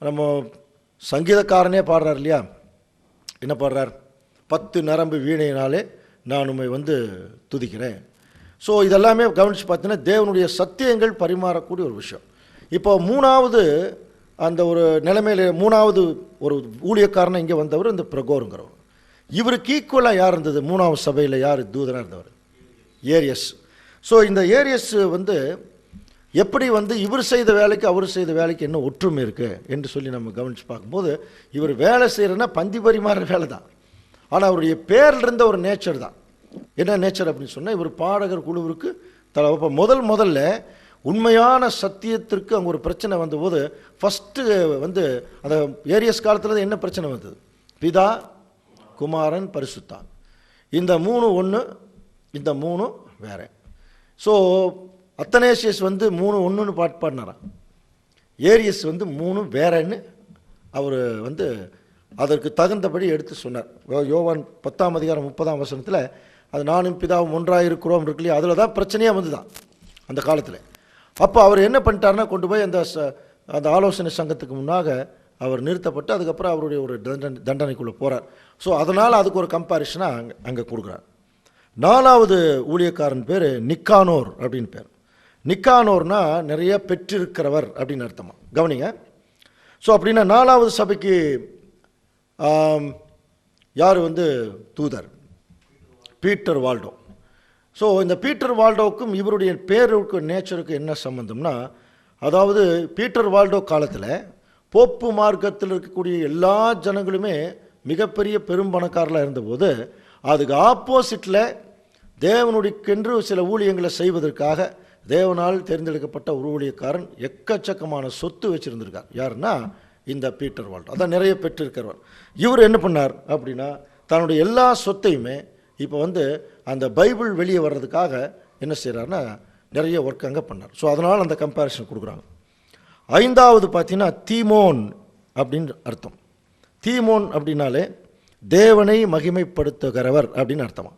நம்ம சங்கீதக்காரனே பாடுறார் இல்லையா? என்ன பாடுறார்? 10 நரம்பு வீணையினாலே நான் உம்மை வந்து துதிக்கிறேன். ஸோ இதெல்லாமே கவனித்து பார்த்தீங்கன்னா தேவனுடைய சத்தியங்கள் பரிமாறக்கூடிய ஒரு விஷயம். இப்போ 3வது அந்த ஒரு நிலைமையில் 3வது ஒரு ஊழியக்காரனை இங்கே வந்தவர் இந்த பிரகோருங்கிறவர். இவருக்கு ஈக்குவலாக யார் இருந்தது? 3வது சபையில் யார் தூதனாக இருந்தவர்? ஏரியஸ். ஸோ இந்த ஏரியஸ் வந்து எப்படி வந்து இவர் செய்த வேலைக்கு அவர் செய்த வேலைக்கு என்ன ஒற்றுமை இருக்குது என்று சொல்லி நம்ம கவனித்து பார்க்கும்போது, இவர் வேலை செய்கிறன்னா பந்தி பரிமாறுற வேலை தான், ஆனால் அவருடைய பேரில் இருந்த ஒரு நேச்சர் தான். என்ன நேச்சர் அப்படின்னு சொன்னால், இவர் பாடகர் குழுவிற்கு இப்போ முதல்ல உண்மையான சத்தியத்திற்கு அங்கே ஒரு பிரச்சனை வந்தபோது ஃபஸ்ட்டு வந்து அந்த ஏரியஸ் காலத்தில் என்ன பிரச்சனை வந்தது? பிதா, குமாரன், பரிசுத்தான். இந்த 3 ஒன்று, இந்த 3 வேறு. ஸோ அத்தனேசியஸ் வந்து 3 ஒன்றுன்னு பாடினாராம். ஏரியஸ் வந்து 3 வேறன்னு அவர் வந்து அதற்கு தகுந்தபடி எடுத்து சொன்னார். யோவான் 10ஆம் அதிகாரம் 30ஆம் வசனத்தில் அது நானும் பிதாவும் ஒன்றாக இருக்கிறோம் இருக்கு இல்லையா? அதில் தான் பிரச்சனையாக வந்து தான் அந்த காலத்தில். அப்போ அவர் என்ன பண்ணிட்டாருன்னா கொண்டு போய் அந்த ஆலோசனை சங்கத்துக்கு முன்னாக அவர் நிறுத்தப்பட்டு அதுக்கப்புறம் அவருடைய ஒரு தண்டனைக்குள்ளே போகிறார். ஸோ அதனால் அதுக்கு ஒரு கம்பேரிஷனாக அங்கே கொடுக்குறார். 4வது ஊழியக்காரன் பேர் நிக்கானோர் அப்படின்னு பேர். நிக்கானோர்னா நிறைய பெற்றிருக்கிறவர் அப்படின்னு அர்த்தமா. கவனிங்க. ஸோ அப்படின்னா 4வது சபைக்கு யார் வந்து தூதர்? Peter Waldo. ஸோ இந்த பீட்டர் வால்டோவுக்கும் இவருடைய பேருக்கு நேச்சருக்கு என்ன சம்பந்தம்னா, அதாவது பீட்டர் வால்டோ காலத்தில் போப்பு மார்க்கத்தில் இருக்கக்கூடிய எல்லா ஜனங்களுமே மிகப்பெரிய பெரும்பணக்காரர்களாக இருந்தபோது அதுக்கு ஆப்போசிட்டில் தேவனுடைக்கென்று சில ஊழியங்களை செய்வதற்காக தேவனால் தேர்ந்தெடுக்கப்பட்ட ஒரு ஊழியக்காரன் எக்கச்சக்கமான சொத்து வச்சுருந்திருக்கார். யாருன்னா இந்த பீட்டர் வால்டோ. அதான் நிறைய பெற்றிருக்கிறவர். இவர் என்ன பண்ணார் அப்படின்னா, தன்னுடைய எல்லா சொத்தையுமே இப்போ வந்து அந்த பைபிள் வெளியே வர்றதுக்காக என்ன செய்கிறாருன்னா நிறைய ஒர்க் அங்கே பண்ணார். ஸோ அதனால் அந்த கம்பேரிஷன் கொடுக்குறாங்க. 5வது பார்த்தீங்கன்னா தீமோன் அப்படின்னு அர்த்தம். தீமோன் அப்படின்னாலே தேவனை மகிமைப்படுத்துகிறவர் அப்படின்னு அர்த்தமா.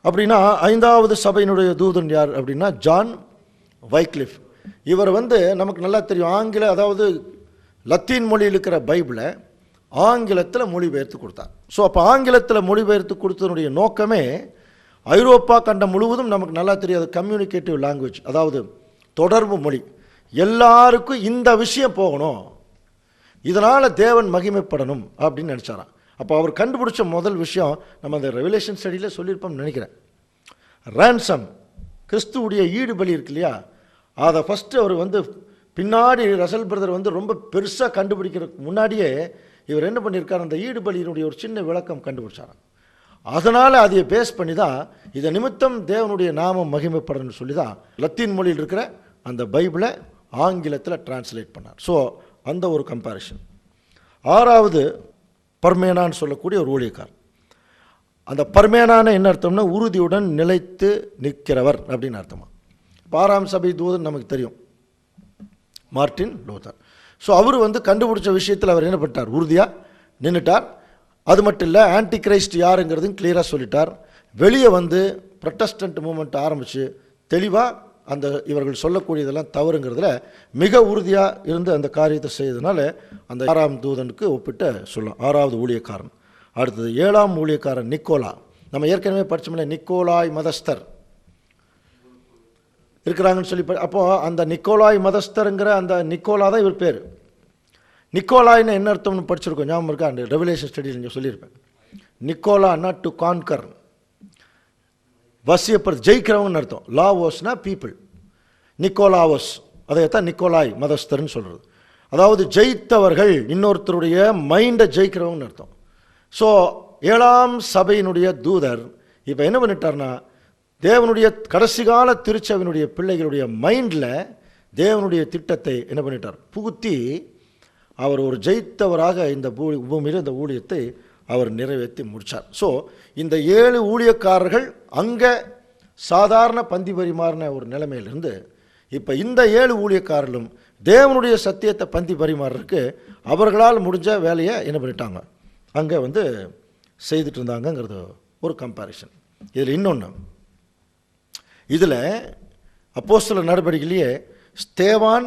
அப்படின்னா 5வது சபையினுடைய தூதன் யார் அப்படின்னா ஜான் வைக்லிஃப். இவர் வந்து நமக்கு நல்லா தெரியும், அதாவது லத்தீன் மொழியில் இருக்கிற பைபிளை ஆங்கிலத்தில் மொழிபெயர்த்து கொடுத்தார். ஸோ அப்போ ஆங்கிலத்தில் மொழிபெயர்த்து கொடுத்ததனுடைய நோக்கமே ஐரோப்பா கண்டம் முழுவதும் நமக்கு நல்லா தெரியாது கம்யூனிகேட்டிவ் லாங்குவேஜ், அதாவது தொடர்பு மொழி. எல்லாருக்கும் இந்த விஷயம் போகணும், இதனால் தேவன் மகிமைப்படணும் அப்படின்னு நினச்சாராம். அப்போ அவர் கண்டுபிடிச்ச முதல் விஷயம் நம்ம அந்த ரெவலேஷன் ஸ்டடியில் சொல்லியிருப்போம்னு நினைக்கிறேன். ரேன்சம், கிறிஸ்துவுடைய ஈடுபலி இருக்கு இல்லையா, அதை ஃபஸ்ட்டு அவர் வந்து பின்னாடி ரசல் பிரதர் வந்து ரொம்ப பெருசாக கண்டுபிடிக்கிறதுக்கு முன்னாடியே இவர் என்ன பண்ணியிருக்கார், அந்த ஈடுபலியினுடைய ஒரு சின்ன விளக்கம் கண்டுபிடிச்சாராம். அதனால் அதை பேஸ் பண்ணி தான் இதை நிமித்தம் தேவனுடைய நாமம் மகிமைப்படணும்னு சொல்லி தான் லத்தீன் மொழியில் இருக்கிற அந்த பைபிளை ஆங்கிலத்தில் டிரான்ஸ்லேட் பண்ணார். ஸோ அந்த ஒரு கம்பேரிஷன். ஆறாவது பர்மேனான்னு சொல்லக்கூடிய ஒரு ஊழியக்கார். அந்த பர்மேனான என்ன அர்த்தம்னா உறுதியுடன் நிலைத்து நிற்கிறவர் அப்படின்னு அர்த்தமா. 6ஆம் சபை தூதன் நமக்கு தெரியும், மார்ட்டின் லூதர். ஸோ அவர் வந்து கண்டுபிடிச்ச விஷயத்தில் அவர் என்ன பண்ணிட்டார், உறுதியாக நின்றுட்டார். அது மட்டும் இல்லை, ஆன்டி கிரைஸ்ட் யாருங்கிறதும் கிளியராக சொல்லிட்டார். வெளியே வந்து ப்ரொட்டஸ்டன்ட் மூமெண்ட் ஆரம்பித்து தெளிவாக அந்த இவர்கள் சொல்லக்கூடியதெல்லாம் தவறுங்கிறதுல மிக உறுதியாக இருந்து அந்த காரியத்தை செய்ததுனால அந்த 6ஆம் தூதனுக்கு ஒப்பிட்டு சொல்லலாம். 6வது ஊழியக்காரன். அடுத்தது 7ஆம் ஊழியக்காரன் நிக்கோலா. நம்ம ஏற்கனவே படித்தோம்ல, நிக்கோலாய் மதஸ்தர் இருக்கிறாங்கன்னு சொல்லி. அப்போது அந்த நிக்கோலாய் மதஸ்தருங்கிற அந்த நிக்கோலா தான் இவர் பேர். நிக்கோலாய்னு என்ன அர்த்தம்னு படிச்சிருக்கோம், ஞாபகம் இருக்கா? அந்த ரெவலேஷன் ஸ்டடியில் நீங்கள் சொல்லியிருப்பேன். நிக்கோலானா டு கான்கர், வசியப்படுத்த, ஜெயிக்கிறவங்கன்னு அர்த்தம். லாவோஸ்னா பீப்புள், நிக்கோலாவோஸ் அதைத்தான் நிக்கோலாய் மதஸ்தர்னு சொல்கிறது. அதாவது ஜெயித்தவர்கள், இன்னொருத்தருடைய மைண்டை ஜெயிக்கிறவங்கன்னு அர்த்தம். ஸோ 7ஆம் சபையினுடைய தூதர் இப்போ என்ன பண்ணிட்டார்னா, தேவனுடைய கடைசி கால திருச்சபையினுடைய பிள்ளைகளுடைய மைண்டில் தேவனுடைய திட்டத்தை என்ன பண்ணிட்டார், புகுத்தி அவர் ஒரு ஜெயித்தவராக இந்த பூமியில் இந்த ஊழியத்தை அவர் நிறைவேற்றி முடித்தார். ஸோ இந்த 7 ஊழியக்காரர்கள் அங்கே சாதாரண பந்தி பரிமாறின ஒரு நிலைமையிலிருந்து இப்போ இந்த 7 ஊழியக்காரர்களும் தேவனுடைய சத்தியத்தை பந்தி பரிமாறதுக்கு அவர்களால் முடிஞ்ச வேலையை என்ன பண்ணிட்டாங்க, அங்கே வந்து செய்துட்டு இருந்தாங்கங்கிறது ஒரு கம்பேரிஷன். இதில் இன்னொன்று, இதில் அப்போஸ்தலர் நடவடிக்கையிலேயே ஸ்தேவான்,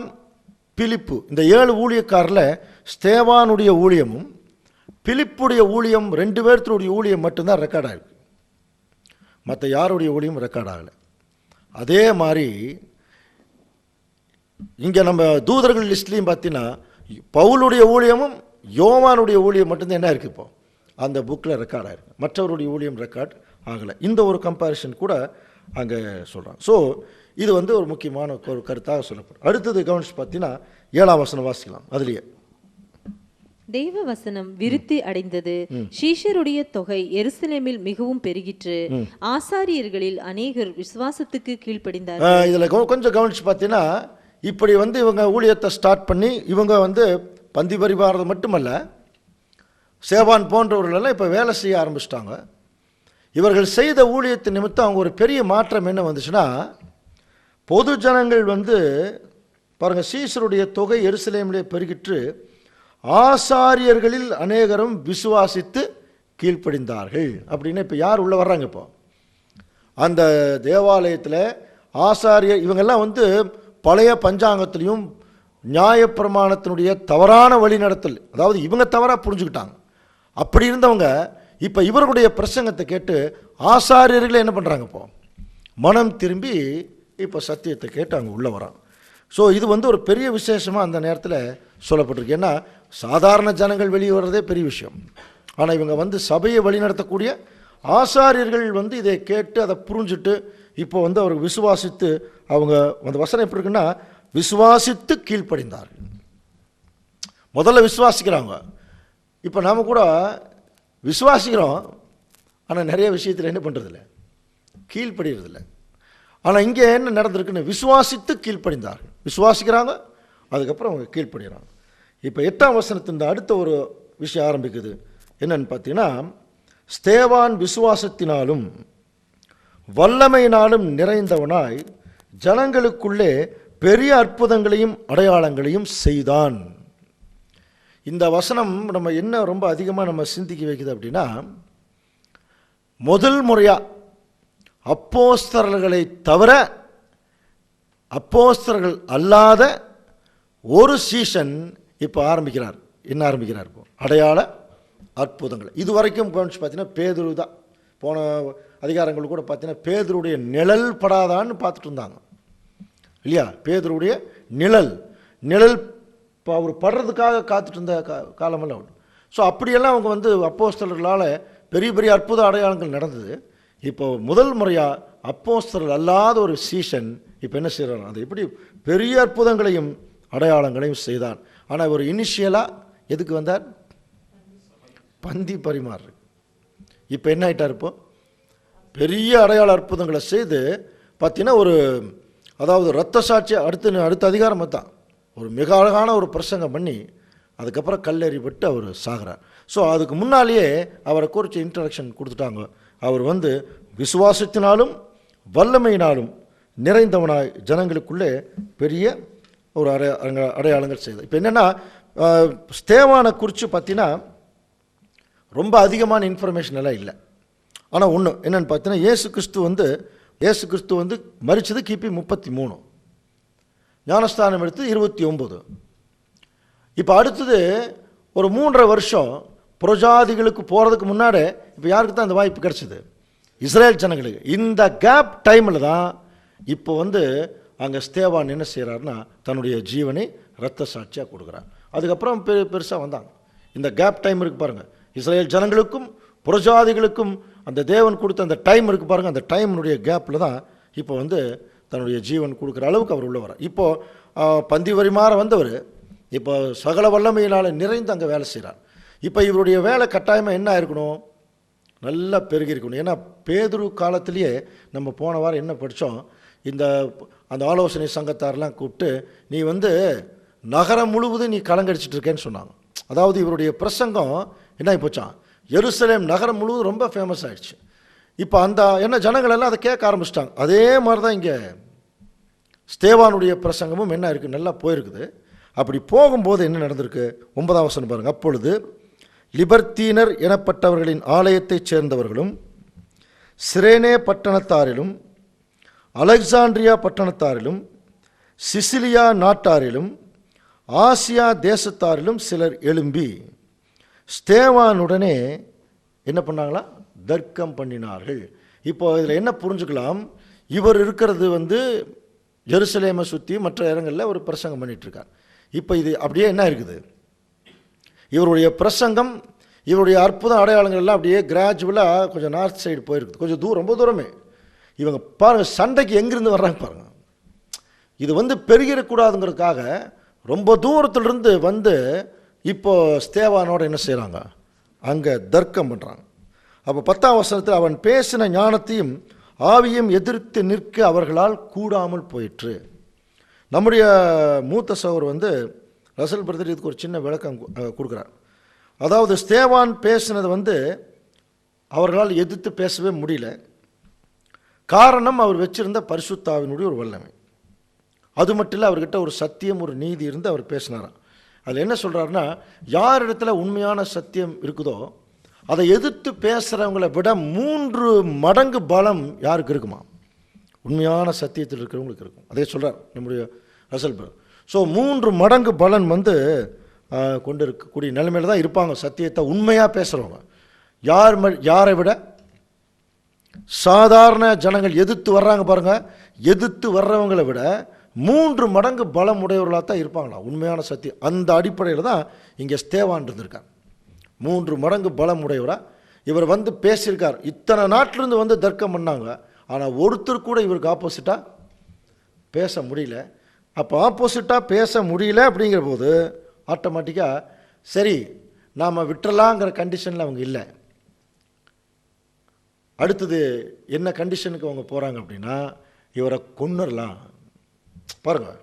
பிலிப்பு, இந்த 7 ஊழியக்காரில் ஸ்தேவானுடைய ஊழியமும் பிலிப்புடைய ஊழியம் 2 பேர்த்துடைய ஊழியம் மட்டும்தான் ரெக்கார்ட் ஆகிருக்கு. மற்ற யாருடைய ஊழியம் ரெக்கார்ட் ஆகலை. அதே மாதிரி இங்கே நம்ம தூதர்கள் லிஸ்ட்லேயும் பார்த்தீங்கன்னா பவுலுடைய ஊழியமும் யோவானுடைய ஊழியம் மட்டும்தான் என்ன இருக்குது, இப்போ அந்த புக்கில் ரெக்கார்ட் ஆகிருக்கு. மற்றவருடைய ஊழியம் ரெக்கார்ட் ஆகலை. இந்த ஒரு கம்பேரிஷன் கூட அங்கே சொல்கிறாங்க. ஸோ இது வந்து ஒரு முக்கியமான ஒரு கருத்தாக சொல்லப்படும். அடுத்தது கவனிச்சு பார்த்தீங்கன்னா 7ஆம் வசனம் வாசிக்கலாம். அதுலேயே தெய்வ வசனம் விருத்தி அடைந்தது, சீஷருடைய தொகை எருசலேமில் மிகவும் பெருகிற்று, ஆசாரியர்களில் அநேகர் விசுவாசத்துக்கு கீழ்ப்படிந்தார்கள். இதில் கொஞ்சம் கவனிச்சு பார்த்தீங்கன்னா இப்படி வந்து இவங்க ஊழியத்தை ஸ்டார்ட் பண்ணி இவங்க வந்து பந்தி பரிமாறது மட்டுமல்ல, சேவான் போன்றவர்களெல்லாம் இப்போ வேலை செய்ய ஆரம்பிச்சிட்டாங்க. இவர்கள் செய்த ஊழியத்தின் நிமித்தம் அவங்க ஒரு பெரிய மாற்றம் என்ன வந்துச்சுன்னா, பொது ஜனங்கள் வந்து பாருங்கள், சீசருடைய தொகை எருசலேமிலே பெருகிற்று, ஆசாரியர்களில் அநேகரும் விசுவாசித்து கீழ்ப்படிந்தார்கள். அப்படின்னு இப்போ யார் உள்ளே வர்றாங்க, இப்போ அந்த தேவாலயத்தில் ஆசாரியர் இவங்கெல்லாம் வந்து பழைய பஞ்சாங்கத்திலையும் நியாயப்பிரமாணத்தினுடைய தவறான வழிநடத்தல், அதாவது இவங்க தவறாக புரிஞ்சுக்கிட்டாங்க. அப்படி இருந்தவங்க இப்போ இவர்களுடைய பிரசங்கத்தை கேட்டு ஆசாரியர்களை என்ன பண்ணுறாங்க, இப்போ மனம் திரும்பி இப்போ சத்தியத்தை கேட்டு அங்கே உள்ளே வராங்க. ஸோ இது வந்து ஒரு பெரிய விசேஷமாக அந்த நேரத்தில் சொல்லப்பட்டிருக்கு. ஏன்னா சாதாரண ஜனங்கள் வெளியே வர்றதே பெரிய விஷயம். ஆனால் இவங்க வந்து சபையை வழிநடத்தக்கூடிய ஆசாரியர்கள் வந்து இதை கேட்டு அதை புரிஞ்சுட்டு இப்போ வந்து அவர் விசுவாசித்து, அவங்க அந்த வசனம் எப்படி இருக்குன்னா, விசுவாசித்து கீழ்ப்படிந்தார்கள். முதல்ல விசுவாசிக்கிறாங்க. இப்போ நாம் கூட விசுவாசிக்கிறோம், ஆனால் நிறைய விஷயத்தில் என்ன பண்ணுறதில்ல, கீழ்ப்படுறதில்லை. ஆனால் இங்கே என்ன நடந்திருக்குன்னு, விசுவாசித்து கீழ்ப்படிந்தார்கள். விசுவாசிக்கிறாங்க, அதுக்கப்புறம் அவங்க கீழ்ப்படுகிறாங்க. இப்போ 8ஆம் வசனத்தின் அடுத்த ஒரு விஷயம் ஆரம்பிக்குது. என்னன்னு பார்த்தீங்கன்னா, ஸ்தேவான் விசுவாசத்தினாலும் வல்லமையினாலும் நிறைந்தவனாய் ஜனங்களுக்குள்ளே பெரிய அற்புதங்களையும் அடையாளங்களையும் செய்தான். இந்த வசனம் நம்ம என்ன ரொம்ப அதிகமாக நம்ம சிந்திக்க வைக்குது அப்படின்னா, முதல் முறையாக அப்போஸ்தலர்களை தவிர அப்போஸ்தலர்கள் அல்லாத ஒரு சீசன் இப்போ ஆரம்பிக்கிறார். என்ன ஆரம்பிக்கிறார்? இப்போ அடையாள அற்புதங்கள். இது வரைக்கும் கவனிச்சு பார்த்தீங்கன்னா பேதுரு தான். போன அதிகாரங்கள் கூட பார்த்தீங்கன்னா பேதுருடைய நிழல் படாதான்னு பார்த்துட்டு இருந்தாங்க இல்லையா? பேதுருவுடைய நிழல் நிழல் அவர் படுறதுக்காக காத்துட்டு இருந்த காலமெல்லாம் உண்டு. ஸோ அப்படியெல்லாம் அவங்க வந்து அப்போஸ்தலர்களால் பெரிய பெரிய அற்புத அடையாளங்கள் நடந்தது. இப்போ முதல் முறையாக அப்போஸ்தலர் அல்லாத ஒரு சீசன் இப்போ என்ன செய்கிறார், அது எப்படி பெரிய அற்புதங்களையும் அடையாளங்களையும் செய்தார். ஆனால் ஒரு இனிஷியலாக எதுக்கு வந்தார்? பந்தி பரிமாறு. இப்போ என்ன ஆகிட்டார்? இப்போ பெரிய அடையாள அற்புதங்களை செய்து பார்த்தீங்கன்னா ஒரு, அதாவது இரத்த சாட்சி அடுத்த அதிகாரம் தான் ஒரு மிக அழகான ஒரு பிரசங்கம் பண்ணி அதுக்கப்புறம் கல்லெறிப்பட்டு அவர் சாகிறார். ஸோ அதுக்கு முன்னாலேயே அவரை குறித்து இன்ட்ரடக்ஷன் கொடுத்துட்டாங்க. அவர் வந்து விசுவாசத்தினாலும் வல்லமையினாலும் நிறைந்தவனாய் ஜனங்களுக்குள்ளே பெரிய ஒரு அடையாளங்கள் செய்தார். இப்போ என்னென்னா ஸ்தேவானை குறித்து பார்த்தீங்கன்னா ரொம்ப அதிகமான இன்ஃபர்மேஷன் எல்லாம் இல்லை. ஆனால் ஒன்று என்னென்னு பார்த்தீங்கன்னா இயேசு கிறிஸ்து வந்து மரிச்சது கிபி 33, ஞானஸ்தானம் எடுத்து 29. இப்போ அடுத்தது ஒரு 3.5 வருஷம் புரஜாதிகளுக்கு போகிறதுக்கு முன்னாடி இப்போ யாருக்கு தான் இந்த வாய்ப்பு கிடச்சிது? இஸ்ரேல் ஜனங்களுக்கு. இந்த கேப் டைமில் தான் இப்போ வந்து அங்கே ஸ்தேவான் என்ன செய்கிறாருன்னா தன்னுடைய ஜீவனை இரத்த சாட்சியாக கொடுக்குறார். அதுக்கப்புறம் பெருசாக வந்தாங்க. இந்த கேப் டைம் இருக்குது பாருங்கள், இஸ்ரேல் ஜனங்களுக்கும் புரஜாதிகளுக்கும் அந்த தேவன் கொடுத்த அந்த டைம் இருக்குது பாருங்கள், அந்த டைமினுடைய கேப்பில் தான் இப்போ வந்து தன்னுடைய ஜீவன் கொடுக்குற அளவுக்கு அவர் உள்ள வரார். இப்போது பந்தி வரிமாற வந்தவர் இப்போ சகல வல்லமையினால் நிறைந்து அங்கே வேலை செய்கிறார். இப்போ இவருடைய வேலை கட்டாயமாக என்ன இருக்கணும்? நல்லா பெருகி இருக்கணும். ஏன்னா பேதுரு காலத்திலேயே நம்ம போன வாரம் என்ன படித்தோம், அந்த ஆலோசனை சங்கத்தாரெலாம் கூப்பிட்டு நீ வந்து நகரம் முழுவதும் நீ கலங்கடிச்சிட்டு இருக்கேன்னு சொன்னாங்க. அதாவது இவருடைய பிரசங்கம் என்ன போச்சான், எருசலேம் நகரம் முழுவதும் ரொம்ப ஃபேமஸ் ஆகிடுச்சு. இப்போ அந்த என்ன ஜனங்கள் எல்லாம் அதை கேட்க ஆரம்பிச்சிட்டாங்க. அதே மாதிரி தான் இங்கே ஸ்தேவானுடைய பிரசங்கமும் என்ன இருக்குது, நல்லா போயிருக்குது. அப்படி போகும்போது என்ன நடந்திருக்கு? 9ஆம் வசனம் பாருங்கள். அப்பொழுது லிபர்த்தீனர் எனப்பட்டவர்களின் ஆலயத்தைச் சேர்ந்தவர்களும் சிரேனே பட்டணத்தாரிலும் அலெக்சாண்ட்ரியா பட்டணத்தாரிலும் சிசிலியா நாட்டாரிலும் ஆசியா தேசத்தாரிலும் சிலர் எழும்பி ஸ்தேவானுடனே என்ன பண்ணாங்களா? தர்க்கம் பண்ணினார்கள். இப்போ இதில் என்ன புரிஞ்சுக்கலாம், இவர் இருக்கிறது வந்து ஜெருசலேமை சுற்றி மற்ற இடங்களில் ஒரு பிரசங்கம் பண்ணிகிட்ருக்கார். இப்போ இது அப்படியே என்ன இருக்குது, இவருடைய பிரசங்கம் இவருடைய அற்புத அடையாளங்கள் எல்லாம் அப்படியே கிராஜுவலாக கொஞ்சம் நார்த் சைடு போயிருக்குது, கொஞ்சம் தூரம், ரொம்ப தூரமே. இவங்க பாருங்கள் சண்டைக்கு எங்கேருந்து வர்றாங்க பாருங்கள். இது வந்து பெருகிடக்கூடாதுங்கிறதுக்காக ரொம்ப தூரத்திலிருந்து வந்து இப்போது ஸ்தேவானோட என்ன செய்கிறாங்க, அங்கே தர்க்கம் பண்ணுறாங்க. அப்போ 10ஆம் வசனத்தில் அவன் பேசின ஞானத்தையும் ஆவியும் எதிர்த்து நிற்க அவர்களால் கூடாமல் போயிற்று. நம்முடைய மூத்த சகோதரர் வந்து ரசல் பிரதர் இதுக்கு ஒரு சின்ன விளக்கம் கொடுக்குறார். அதாவது ஸ்தேவான் பேசினது வந்து அவர்களால் எதிர்த்து பேசவே முடியல. காரணம் அவர் வச்சிருந்த பரிசுத்தாவினுடைய ஒரு வல்லமை. அது மட்டும் இல்லை, அவர்கிட்ட ஒரு சத்தியம் ஒரு நீதி இருந்து அவர் பேசினாராம். அதில் என்ன சொல்கிறாருன்னா, யார் இடத்துல உண்மையான சத்தியம் இருக்குதோ அதை எதிர்த்து பேசுகிறவங்களை விட 3 மடங்கு பலம் யாருக்கு இருக்குமா? உண்மையான சத்தியத்தில் இருக்கிறவங்களுக்கு இருக்கும். அதே சொல்கிறார் நம்முடைய ரசல் பிரதர். ஸோ 3 மடங்கு பலன் வந்து கொண்டு இருக்கக்கூடிய நிலைமையில் தான் இருப்பாங்க சத்தியத்தை உண்மையாக பேசுகிறவங்க. யாரை விட? சாதாரண ஜனங்கள் எதிர்த்து வர்றாங்க பாருங்கள், எதிர்த்து வர்றவங்களை விட 3 மடங்கு பலம் உடையவர்களாக தான் இருப்பாங்களா உண்மையான சத்தியம். அந்த அடிப்படையில் தான் இங்கே ஸ்தேவான் இருந்திருக்காங்க. 3 மடங்கு பலம் உடையவராக இவர் வந்து பேசியிருக்கார். இத்தனை நாட்டிலிருந்து வந்து தர்க்கம் பண்ணாங்க, ஆனால் ஒருத்தர் கூட இவருக்கு ஆப்போசிட்டாக பேச முடியல. அப்போ ஆப்போசிட்டாக பேச முடியல அப்படிங்கிற போது ஆட்டோமேட்டிக்காக சரி நாம் விட்டுறலாங்கிற கண்டிஷனில் அவங்க இல்லை. அடுத்தது என்ன கண்டிஷனுக்கு அவங்க போகிறாங்க அப்படின்னா, இவரை கொன்னுடலாம். பாருங்கள்,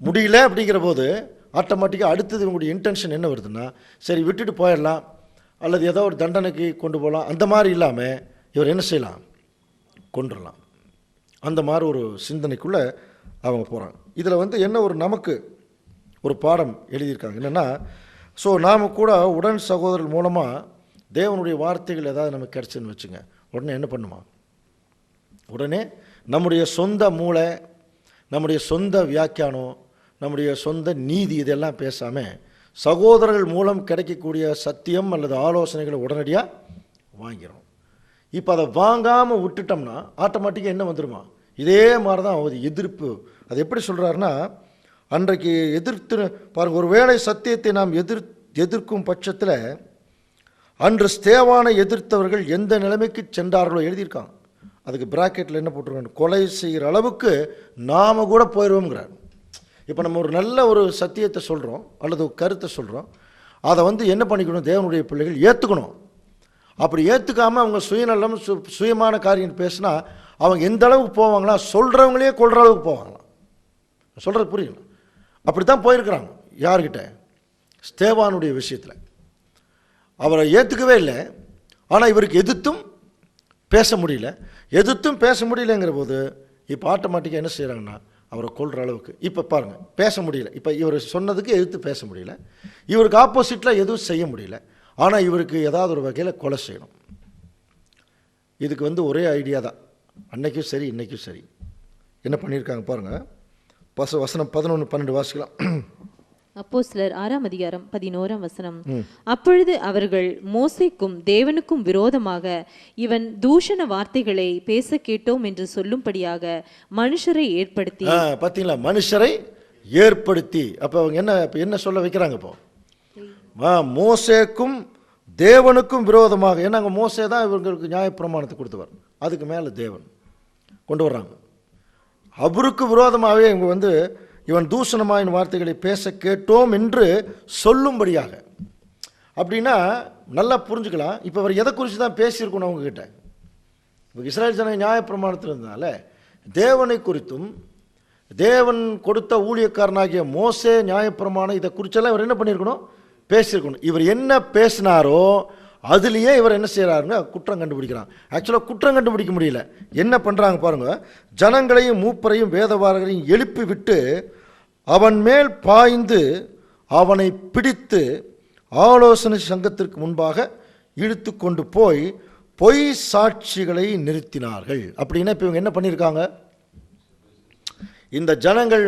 முடியல அப்படிங்கிற போது ஆட்டோமேட்டிக்காக அடுத்தது இவங்களுடைய இன்டென்ஷன் என்ன வருதுன்னா, சரி விட்டுட்டு போயிடலாம் அல்லது ஏதோ ஒரு தண்டனைக்கு கொண்டு போகலாம். அந்த மாதிரி இல்லாமல் இவர் என்ன செய்யலாம், கொண்டுடலாம். அந்த மாதிரி ஒரு சிந்தனைக்குள்ளே அவங்க போகிறாங்க. இதில் வந்து என்ன ஒரு நமக்கு ஒரு பாடம் எழுதியிருக்காங்க என்னென்னா, ஸோ நாம் கூட உடன் சகோதரர்கள் மூலமாக தேவனுடைய வார்த்தைகள் ஏதாவது நமக்கு கிடச்சுன்னு வச்சுங்க, உடனே என்ன பண்ணுமா, உடனே நம்முடைய சொந்த மூளை, நம்முடைய சொந்த வியாக்கியானம், நம்முடைய சொந்த நீதி இதெல்லாம் பேசாமல் சகோதரர்கள் மூலம் கிடைக்கக்கூடிய சத்தியம் அல்லது ஆலோசனைகளை உடனடியாக வாங்கிறோம். இப்போ அதை வாங்காமல் விட்டுட்டோம்னா ஆட்டோமேட்டிக்காக என்ன வந்துடுமா, இதே மாதிரி தான் ஒரு எதிர்ப்பு. அது எப்படி சொல்கிறாருன்னா, அன்றைக்கு எதிர்த்து பாருங்கள், ஒரு வேளை சத்தியத்தை நாம் எதிர்க்கும் பட்சத்தில் அன்று ஸ்தேவானை எதிர்த்தவர்கள் எந்த நிலைமைக்கு சென்றார்களோ எழுதியிருக்காங்க. அதுக்கு பிராக்கெட்டில் என்ன போட்டிருக்காங்க, கொலை செய்கிற அளவுக்கு நாம் கூட போயிடுவோங்கிறார். இப்போ நம்ம ஒரு நல்ல ஒரு சத்தியத்தை சொல்கிறோம் அல்லது ஒரு கருத்தை சொல்கிறோம், அதை என்ன பண்ணிக்கணும், தேவனுடைய பிள்ளைகள் ஏற்றுக்கணும். அப்படி ஏற்றுக்காமல் அவங்க சுயநலம் சுயமான காரியம் பேசினா அவங்க எந்த அளவுக்கு போவாங்களா, சொல்கிறவங்களே கொள்கிற அளவுக்கு போவாங்களாம். சொல்கிறது புரியல. அப்படி தான் போயிருக்கிறாங்க. யார்கிட்ட? ஸ்தேவானுடைய விஷயத்தில். அவரை ஏற்றுக்கவே இல்லை, ஆனால் இவருக்கு எதிர்த்தும் பேச முடியல. எதிர்த்தும் பேச முடியலங்கிற போது இப்போ ஆட்டோமேட்டிக்காக என்ன செய்கிறாங்கன்னா அவரை கொள்கிற அளவுக்கு. இப்போ பாருங்கள், பேச முடியல. இப்போ இவர் சொன்னதுக்கு எதிர்த்து பேச முடியல, இவருக்கு ஆப்போசிட்டில் எதுவும் செய்ய முடியல, ஆனால் இவருக்கு ஏதாவது ஒரு வகையில் கொலை செய்யணும். இதுக்கு ஒரே ஐடியா தான், அன்னைக்கும் சரி இன்றைக்கும் சரி. என்ன பண்ணியிருக்காங்க பாருங்கள், வசனம் 11-12 வாசிக்கலாம். அப்போஸ்தலர் 6ஆம் அதிகாரம் 11ஆம் வசனம். அப்பொழுது அவர்கள் மோசேக்கும் தேவனுக்கும் விரோதமாக இவன் தூஷண வார்த்தைகளை பேச கேட்டோம் என்று சொல்லும்படியாக மனுஷரை ஏற்படுத்தி. பார்த்தீங்களா, மனுஷரை ஏற்படுத்தி. அப்போ அவங்க என்ன சொல்ல வைக்கிறாங்க இப்போ? மோசேக்கும் தேவனுக்கும் விரோதமாக. ஏன்னா அங்கே மோசே தான் இவங்களுக்கு நியாயப்பிரமாணத்தை கொடுத்தவர், அதுக்கு மேலே தேவன் கொண்டு வர்றாங்க. அவருக்கு விரோதமாகவே இவங்க இவன் தூஷணமாயின் வார்த்தைகளை பேச கேட்டோம் என்று சொல்லும்படியாக. அப்படின்னா நல்லா புரிஞ்சுக்கலாம். இப்போ அவர் எதை குறித்து தான் பேசியிருக்கணும் அவங்கக்கிட்ட? இப்போ இஸ்ரேல் ஜன நியாயப்பிரமாணத்தில் இருந்தால தேவனை குறித்தும் தேவன் கொடுத்த ஊழியக்காரனாகிய மோசே நியாயப்பிரமாணம் இதை குறிச்செல்லாம் இவர் என்ன பண்ணியிருக்கணும், பேசியிருக்கணும். இவர் என்ன பேசினாரோ அதுலேயே இவர் என்ன செய்கிறாருங்க, குற்றம் கண்டுபிடிக்கிறான். ஆக்சுவலாக குற்றம் கண்டுபிடிக்க முடியல. என்ன பண்ணுறாங்க பாருங்கள், ஜனங்களையும் மூப்பரையும் வேதவாரங்களையும் எழுப்பி விட்டு அவன் மேல் பாய்ந்து அவனை பிடித்து ஆலோசனை சங்கத்திற்கு முன்பாக இழுத்து கொண்டு போய் பொய் சாட்சிகளை நிறுத்தினார்கள். அப்படின்னா இப்போ இவங்க என்ன பண்ணியிருக்காங்க, இந்த ஜனங்கள்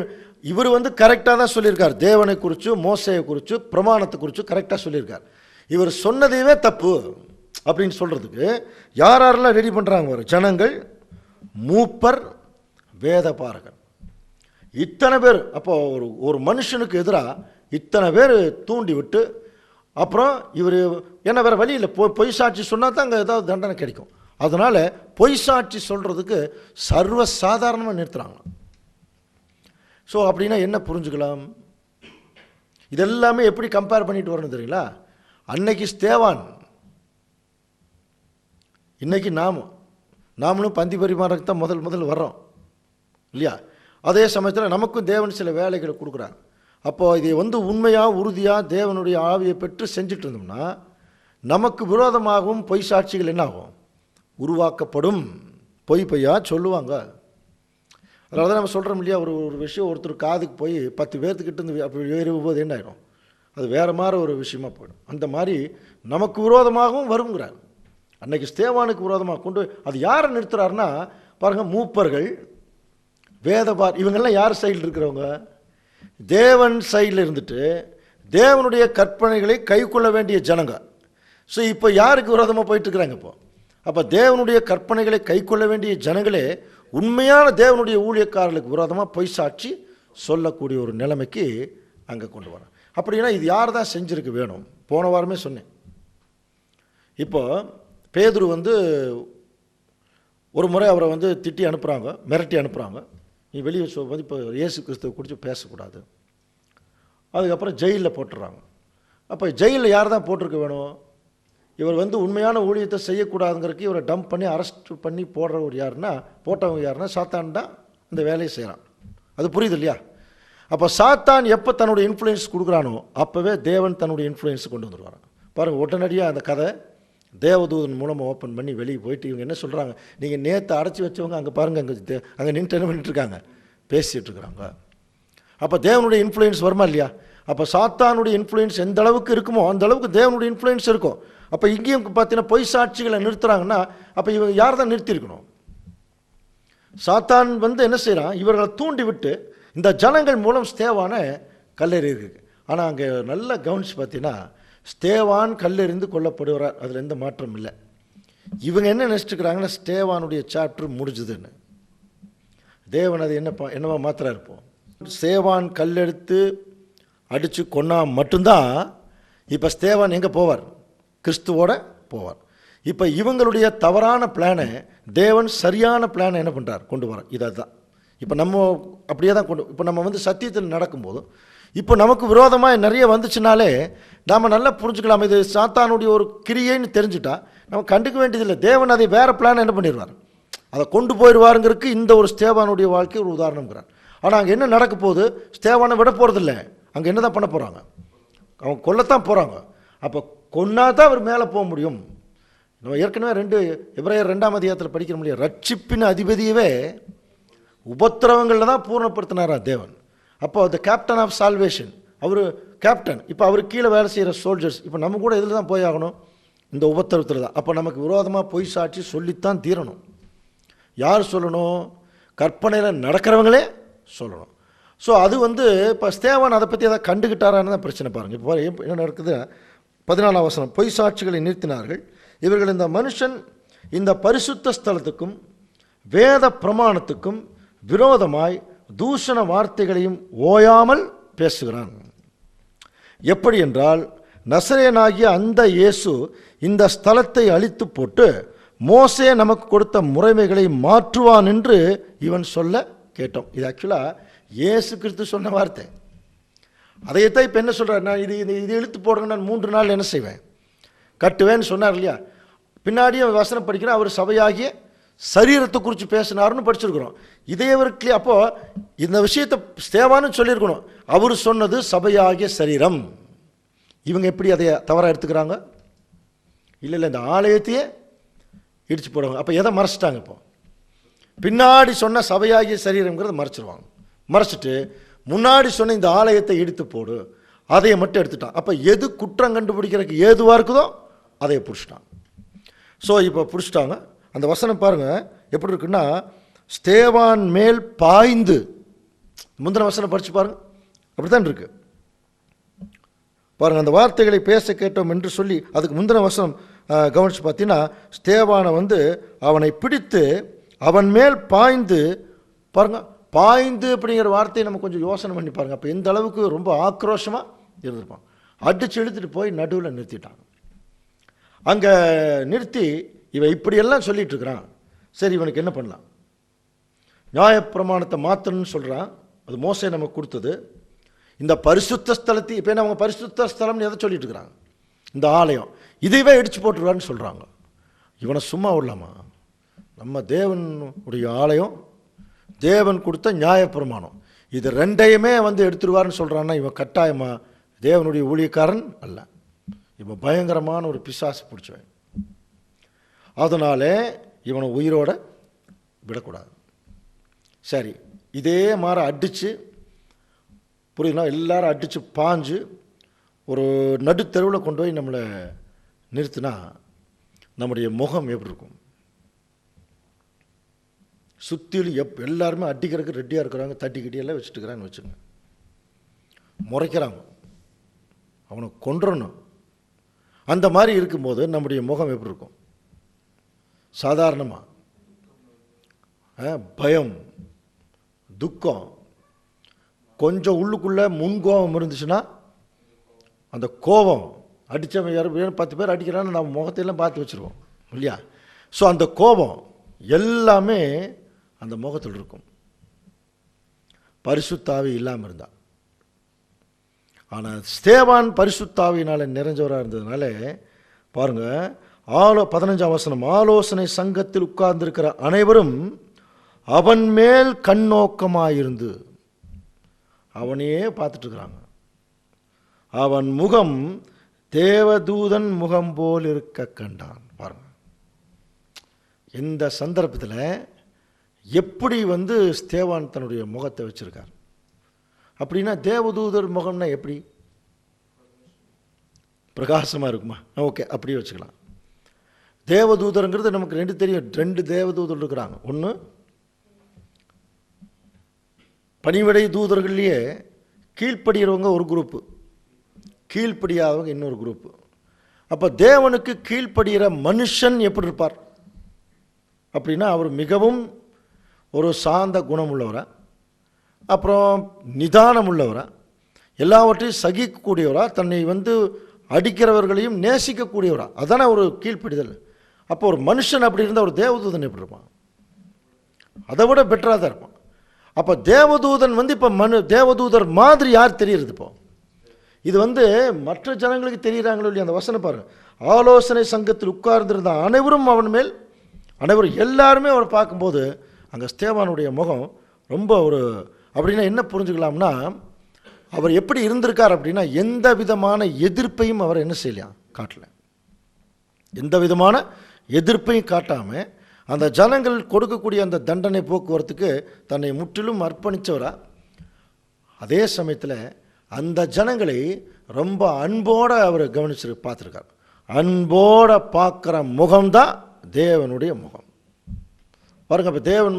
இவர் கரெக்டாக தான் சொல்லியிருக்கார், தேவனை குறித்து மோசையை குறித்து பிரமாணத்தை குறித்து கரெக்டாக சொல்லியிருக்கார். இவர் சொன்னதையே தப்பு அப்படின்னு சொல்கிறதுக்கு யார் யாரெல்லாம் ரெடி பண்ணுறாங்க வர ஜனங்கள், மூப்பர், வேதபாரகர், இத்தனை பேர். அப்போ ஒரு மனுஷனுக்கு எதிராக இத்தனை பேர் தூண்டி விட்டு, அப்புறம் இவர் என்ன வேறு வழி இல்லை, பொய் சாட்சி சொன்னால் தான் அங்கே ஏதாவது தண்டனை கிடைக்கும். அதனால் பொய் சாட்சி சொல்கிறதுக்கு சர்வ சாதாரணமாக நிறுத்துகிறாங்க. ஸோ அப்படின்னா என்ன புரிஞ்சுக்கலாம், இதெல்லாமே எப்படி கம்பேர் பண்ணிட்டு வரணும் தெரியுங்களா? அன்னைக்கு ஸ்தேவான், இன்னைக்கு நாமளும் பந்தி பரிமாறக்கு தான் முதல் வர்றோம் இல்லையா? அதே சமயத்தில் நமக்கும் தேவன் சில வேலைகளை கொடுக்குறாங்க. அப்போது இதை உண்மையாக உறுதியாக தேவனுடைய ஆவியை பெற்று செஞ்சுட்டு இருந்தோம்னா நமக்கு விரோதமாகவும் பொய் சாட்சிகள் என்ன ஆகும், உருவாக்கப்படும். பொய்யா சொல்லுவாங்க. அதனால தான் நம்ம சொல்கிறோம் இல்லையா, ஒரு விஷயம் ஒருத்தர் காதுக்கு போய் 10 பேர்த்துக்கிட்ட இருந்து அப்படி ஏறும்போது என்ன ஆகிடும், அது வேறு மாதிரி ஒரு விஷயமா போயிடும். அந்த மாதிரி நமக்கு விரோதமாகவும் வருங்கிறார். அன்னைக்கு ஸ்தேவானுக்கு விரோதமாக கொண்டு அது யாரை நிறுத்துறாருன்னா பாருங்கள், மூப்பர்கள், வேதபார், இவங்கெல்லாம் யார் சைடில் இருக்கிறவங்க, தேவன் சைடில் இருந்துட்டு தேவனுடைய கற்பனைகளை கை கொள்ள வேண்டிய ஜனங்க. ஸோ இப்போ யாருக்கு விரோதமாக போயிட்டுருக்குறாங்க இப்போ? அப்போ தேவனுடைய கற்பனைகளை கை கொள்ள வேண்டிய ஜனங்களே உண்மையான தேவனுடைய ஊழியக்காரர்களுக்கு விரோதமாக பொய் சாட்சி சொல்லக்கூடிய ஒரு நிலைமைக்கு அங்கே கொண்டு வரோம். அப்படின்னா இது யார் தான் செஞ்சுருக்க வேணும்? போன வாரமே சொன்னேன். இப்போ பேதுரு ஒரு முறை அவரை திட்டி அனுப்புகிறாங்க, மிரட்டி அனுப்புகிறாங்க. நீ வெளியே இப்போ இயேசு கிறிஸ்துவை குறித்து பேசக்கூடாது. அதுக்கப்புறம் ஜெயிலில் போட்டுடுறாங்க. அப்போ ஜெயிலில் யார் தான் போட்டிருக்க வேணும்? இவர் உண்மையான ஊழியத்தை செய்யக்கூடாதுங்கிறதுக்கு இவரை டம்ப் பண்ணி அரெஸ்ட் பண்ணி போடுறவர் யாருன்னா, போட்டவங்க யாருன்னா சாத்தான் தான் இந்த வேலையை செய்கிறான். அது புரியுது இல்லையா? அப்போ சாத்தான் எப்போ தன்னுடைய இன்ஃப்ளூயன்ஸ் கொடுக்குறானோ அப்போவே தேவன் தன்னுடைய இன்ஃப்ளூயன்ஸ் கொண்டு வந்துடுவாங்க. பாருங்கள், உடனடியாக அந்த கதை தேவதூதன் மூலமாக ஓப்பன் பண்ணி வெளியே போயிட்டு இவங்க என்ன சொல்கிறாங்க, நீங்கள் நேற்று அடைச்சி வச்சவங்க அங்கே பாருங்கள், அங்கே நின்று என்ன பண்ணிட்டுருக்காங்க, பேசிகிட்டு இருக்கிறாங்க. அப்போ தேவனுடைய இன்ஃப்ளூயன்ஸ் வருமா இல்லையா? அப்போ சாத்தானுடைய இன்ஃப்ளூயன்ஸ் எந்த அளவுக்கு இருக்குமோ அந்த அளவுக்கு தேவனுடைய இன்ஃப்ளூயன்ஸ் இருக்கும். அப்போ இங்கேயும் பார்த்தீங்கன்னா பொய் சாட்சிகளை நிறுத்துறாங்கன்னா அப்போ இவங்க யார் தான் நிறுத்தியிருக்கணும்? சாத்தான் என்ன செய்கிறான், இவர்களை தூண்டி விட்டு இந்த ஜனங்கள் மூலம் ஸ்தேவான கல்லெறி இருக்கு. ஆனால் அங்கே நல்லா கவனிச்சு பார்த்தீங்கன்னா ஸ்தேவான் கல்லெறிந்து கொல்லப்படுகிறார், அதில் எந்த மாற்றம் இல்லை. இவங்க என்ன நினச்சிட்டுக்கிறாங்கன்னா ஸ்தேவானுடைய சாப்டர் முடிஞ்சுதுன்னு. தேவன் அது என்னவா மாத்திரா இருப்போம். ஸ்தேவான் கல்லெடுத்து அடித்து கொன்னா மட்டும்தான் இப்போ ஸ்தேவான் எங்கே போவார்? கிறிஸ்துவோட போவார். இப்போ இவங்களுடைய தவறான பிளானை தேவன் சரியான பிளானை என்ன பண்ணுறார்? கொண்டு வர. இதை தான் இப்போ நம்ம அப்படியே தான் இப்போ நம்ம சத்தியத்தில் நடக்கும்போது இப்போ நமக்கு விரோதமாக நிறைய வந்துச்சுனாலே நாம் நல்லா புரிஞ்சுக்கலாம், இது சாத்தானுடைய ஒரு கிரியைன்னு தெரிஞ்சுட்டா நம்ம கண்டுக்க வேண்டியதில்லை. தேவன் அதை வேறு பிளான் என்ன பண்ணிடுவார், அதை கொண்டு போயிடுவாருங்கிறதுக்கு இந்த ஒரு ஸ்தேவானுடைய வாழ்க்கை ஒரு உதாரணம்ங்கிறார். ஆனால் அங்கே என்ன நடக்க போகுது? ஸ்தேவானை விட போகிறதில்ல, அங்கே என்ன தான் பண்ண போகிறாங்க? அவங்க கொல்லத்தான் போகிறாங்க. அப்போ கொன்னா தான் அவர் மேலே போக முடியும். நம்ம ஏற்கனவே எபிரேயர் 2ஆம் அதிகாரத்தில் படிக்கிற முடியும். ரட்சிப்பின் அதிபதியவே உபத்திரவங்களில் தான் பூர்ணப்படுத்தினாரா தேவன். அப்போ த கேப்டன் ஆஃப் சால்வேஷன், அவர் கேப்டன். இப்போ அவர் கீழே வேலை செய்கிற சோல்ஜர்ஸ் இப்போ நம்ம கூட இதில் தான் போய் ஆகணும், இந்த உபத்திரவத்தில் தான். அப்போ நமக்கு விரோதமாக பொய் சாட்சி சொல்லித்தான் தீரணும். யார் சொல்லணும்? கற்பனையில் நடக்கிறவங்களே சொல்லணும். ஸோ அது இப்போ ஸ்தேவான் அதை பற்றி எதாவது கண்டுக்கிட்டாரான்னு தான் பிரச்சனை. பாருங்கள் இப்போ என்ன நடக்குது? 14ஆம் வசனம், பொய் சாட்சிகளை நிறுத்தினார்கள் இவர்கள். இந்த மனுஷன் இந்த பரிசுத்த ஸ்தலத்துக்கும் வேத பிரமாணத்துக்கும் விரோதமாய் தூஷண வார்த்தைகளையும் ஓயாமல் பேசுகிறான். எப்படி என்றால், நசரேயனாகிய அந்த இயேசு இந்த ஸ்தலத்தை அழித்து போட்டு மோசே நமக்கு கொடுத்த முறைமைகளை மாற்றுவான் என்று இவன் சொல்ல கேட்டோம். இது ஆக்சுவலாக இயேசு கிறிஸ்து சொன்ன வார்த்தை. அதையத்தான் இப்போ என்ன சொல்கிறார்? நான் இது இழுத்து போடுங்க, நான் 3 நாள் என்ன செய்வேன்? கட்டுவேன்னு சொன்னார் இல்லையா? பின்னாடியும் வசனம் படிக்கிறேன், அவர் சபையாகிய சரீரத்தை குறித்து பேசினார்னு படிச்சிருக்கிறோம். இதே அவருக்கு அப்போது இந்த விஷயத்தை ஸ்தேவான்னு சொல்லியிருக்கணும். அவர் சொன்னது சபையாகிய சரீரம். இவங்க எப்படி அதை தவறாக எடுத்துக்கிறாங்க? இல்லை இந்த ஆலயத்தையே இடிச்சு போடுவாங்க. அப்போ எதை மறைச்சிட்டாங்க? இப்போ பின்னாடி சொன்ன சபையாகிய சரீரங்கிறத மறைச்சிருவாங்க. மறைச்சிட்டு முன்னாடி சொன்ன இந்த ஆலயத்தை இடித்து போடு, அதையை மட்டும் எடுத்துட்டான். அப்போ எது குற்றம் கண்டுபிடிக்கிறதுக்கு ஏதுவாக இருக்குதோ அதையை பிடிச்சிட்டாங்க. ஸோ இப்போ பிடிச்சிட்டாங்க. அந்த வசனம் பாருங்கள் எப்படி இருக்குன்னா, ஸ்தேவான் மேல் பாய்ந்து, முந்தின வசனம் படித்து பாருங்கள், அப்படி தான் இருக்கு பாருங்கள். அந்த வார்த்தைகளை பேச கேட்டோம் என்று சொல்லி அதுக்கு முந்தின வசனம் கவனித்து பார்த்தீங்கன்னா, ஸ்தேவானை அவனை பிடித்து அவன் மேல் பாய்ந்து, பாருங்கள் பாய்ந்து அப்படிங்கிற வார்த்தையை நம்ம கொஞ்சம் யோசனை பண்ணி பாருங்கள். அப்போ எந்த அளவுக்கு ரொம்ப ஆக்ரோஷமாக இருந்திருப்பான். அடித்து இழுத்துட்டு போய் நடுவில் நிறுத்திட்டாங்க. அங்கே நிறுத்தி இவன் இப்படியெல்லாம் சொல்லிகிட்டு இருக்கிறான். சரி, இவனுக்கு என்ன பண்ணலாம்? நியாயப்பிரமாணத்தை மாற்றணும்னு சொல்கிறான். அது மோசே நமக்கு கொடுத்தது. இந்த பரிசுத்த ஸ்தலத்தை இப்போ நம்ம பரிசுத்த ஸ்தலம்னு எதை சொல்லிட்டு இருக்கிறாங்க? இந்த ஆலயம், இதைவே இடிச்சு போட்டுருவான்னு சொல்கிறாங்க. இவனை சும்மா விடலாமா? நம்ம தேவனுடைய ஆலயம், தேவன் கொடுத்த நியாயப்பிரமாணம், இது ரெண்டையுமே எடுத்துருவாருன்னு சொல்கிறான்னா இவன் கட்டாயமா தேவனுடைய ஊழியக்காரன் அல்ல. இவன் பயங்கரமான ஒரு பிசாசு பிடிச்சவன். அதனாலே இவனை உயிரோட விடக்கூடாது. சரி, இதே மாதிரி அடித்து புரியுதுனா, எல்லாரும் அடித்து பாஞ்சு ஒரு நடுத்தெருவில் கொண்டு போய் நம்மளை நிறுத்தினா நம்முடைய முகம் எப்படி இருக்கும்? சுற்றிலும் எல்லாருமே அடிக்கிறதுக்கு ரெடியாக இருக்கிறாங்க, தட்டி கிட்டியெல்லாம் வச்சுட்டுக்கிறான்னு வச்சுங்க, முறைக்கிறாங்க, அவனை கொன்றணும். அந்த மாதிரி இருக்கும்போது நம்முடைய முகம் எப்படி இருக்கும்? சாதாரணமாக பயம், துக்கம், கொஞ்சம் உள்ளுக்குள்ளே முன்கோபம் இருந்துச்சுன்னா அந்த கோபம், அடித்தவன் யாரும் 10 பேர் அடிக்கிறான்னு நம்ம முகத்தையெல்லாம் பார்த்து வச்சுருவோம் இல்லையா? ஸோ அந்த கோபம் எல்லாமே அந்த முகத்தில் இருக்கும், பரிசுத்தாவி இல்லாமல் இருந்தால். ஆனால் ஸ்தேவான் பரிசுத்தாவினால் நிறைஞ்சவராக இருந்ததுனால பாருங்கள், 15ஆம் வசனம், ஆலோசனை சங்கத்தில் உட்கார்ந்திருக்கிற அனைவரும் அவன் மேல் கண்ணோக்கமாயிருந்து அவனையே பார்த்துட்டுருக்குறாங்க. அவன் முகம் தேவதூதன் முகம் போல் இருக்க கண்டான். பாருங்க, இந்த சந்தர்ப்பத்தில் எப்படி ஸ்தேவான் தன்னுடைய முகத்தை வச்சிருக்கார் அப்படின்னா, தேவதூதர் முகம்னா எப்படி? பிரகாசமாக இருக்குமா? ஓகே, அப்படியே வச்சுக்கலாம். தேவதூதருங்கிறது நமக்கு 2 தெரியும். 2 தேவதூதர் இருக்கிறாங்க. ஒன்று பணிவிடை தூதர்கள்லேயே கீழ்ப்படுகிறவங்க ஒரு குரூப்பு, கீழ்ப்படியாதவங்க இன்னொரு குரூப்பு. அப்போ தேவனுக்கு கீழ்ப்படுகிற மனுஷன் எப்படி இருப்பார் அப்படின்னா, அவர் மிகவும் ஒரு சாந்த குணம் உள்ளவரா, அப்புறம் நிதானம் உள்ளவரா, எல்லாவற்றையும் சகிக்கக்கூடியவரா, தன்னை அடிக்கிறவர்களையும் நேசிக்கக்கூடியவரா, அதானே ஒரு கீழ்ப்படிதல். அப்போ ஒரு மனுஷன் அப்படி இருந்தால் ஒரு தேவதூதன் எப்படி இருப்பான்? அதை விட பெட்டராக தான் இருப்பான். அப்போ தேவதூதன் இப்போ தேவதூதர் மாதிரி யார் தெரியுறது? இப்போ இது மற்ற ஜனங்களுக்கு தெரியுறாங்களோ இல்லையா? அந்த வசனம் பாருங்க, ஆலோசனை சங்கத்தில் உட்கார்ந்திருந்த அனைவரும் அவன் மேல், அனைவரும் எல்லாருமே அவரை பார்க்கும்போது அங்கே ஸ்தேவானுடைய முகம் ரொம்ப ஒரு அப்படின்னா என்ன புரிஞ்சுக்கலாம்னா, அவர் எப்படி இருந்திருக்கார் அப்படின்னா, எந்த விதமான எதிர்ப்பையும் அவர் என்ன செய்யலாம், காட்டல. எந்த விதமான எதிர்ப்பையும் காட்டாமல் அந்த ஜனங்கள் கொடுக்கக்கூடிய அந்த தண்டனை போக்குவரத்துக்கு தன்னை முற்றிலும் அர்ப்பணித்தவரா, அதே சமயத்தில் அந்த ஜனங்களை ரொம்ப அன்போடு அவர் பார்த்துருக்கார். அன்போட பார்க்குற முகம்தான் தேவனுடைய முகம். பாருங்க, இப்போ தேவன்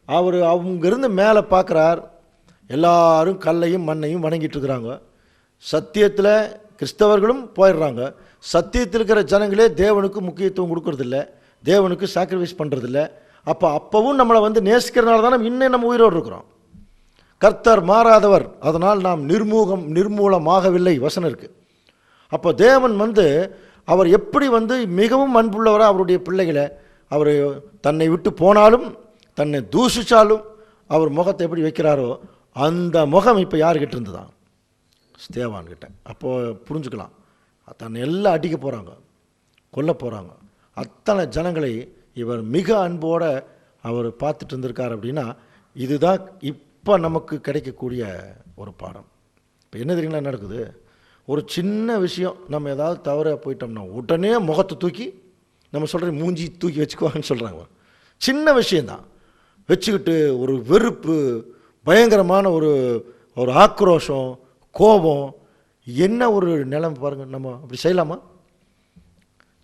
அவர் அவங்கிருந்து மேலே பார்க்குறார். எல்லாரும் கல்லையும் மண்ணையும் வணங்கிட்டு இருக்கிறாங்க. சத்தியத்தில் கிறிஸ்தவர்களும் போயிடுறாங்க. சத்தியத்தில் இருக்கிற ஜனங்களே தேவனுக்கு முக்கியத்துவம் கொடுக்கறதில்ல, தேவனுக்கு சாக்ரிஃபைஸ் பண்ணுறதில்ல. அப்போவும் நம்மளை நேசிக்கிறனால தான் இன்னும் நம்ம உயிரோடு இருக்கிறோம். கர்த்தர் மாறாதவர், அதனால் நாம் நிர்மூலமாகவில்லை வசனம் இருக்குது. அப்போ தேவன் அவர் எப்படி மிகவும் அன்புள்ளவராக அவருடைய பிள்ளைகளை, அவர் தன்னை விட்டு போனாலும் தன்னை தூஷித்தாலும் அவர் முகத்தை எப்படி வைக்கிறாரோ அந்த முகம் இப்போ யார்கிட்ட இருந்துதான்? ஸ்தேவான்கிட்ட. அப்போது புரிஞ்சுக்கலாம், தன்னை எல்லாம் அடிக்க போகிறாங்க, கொல்ல போகிறாங்க, அத்தனை ஜனங்களை இவர் மிக அன்போடு அவர் பார்த்துட்டு இருந்திருக்கார். அப்படின்னா இதுதான் இப்போ நமக்கு கிடைக்கக்கூடிய ஒரு பாடம். இப்போ என்ன தெரியுங்களா நடக்குது? ஒரு சின்ன விஷயம் நம்ம ஏதாவது தவற போயிட்டோம்னா உடனே முகத்தை தூக்கி நம்ம சொல்கிற மூஞ்சி தூக்கி வச்சுக்குவாங்கன்னு சொல்கிறாங்க. சின்ன விஷயந்தான் வச்சுக்கிட்டு ஒரு வெறுப்பு, பயங்கரமான ஒரு ஆக்ரோஷம், கோபம், என்ன ஒரு நிலைமை பாருங்கள். நம்ம அப்படி செய்யலாமா?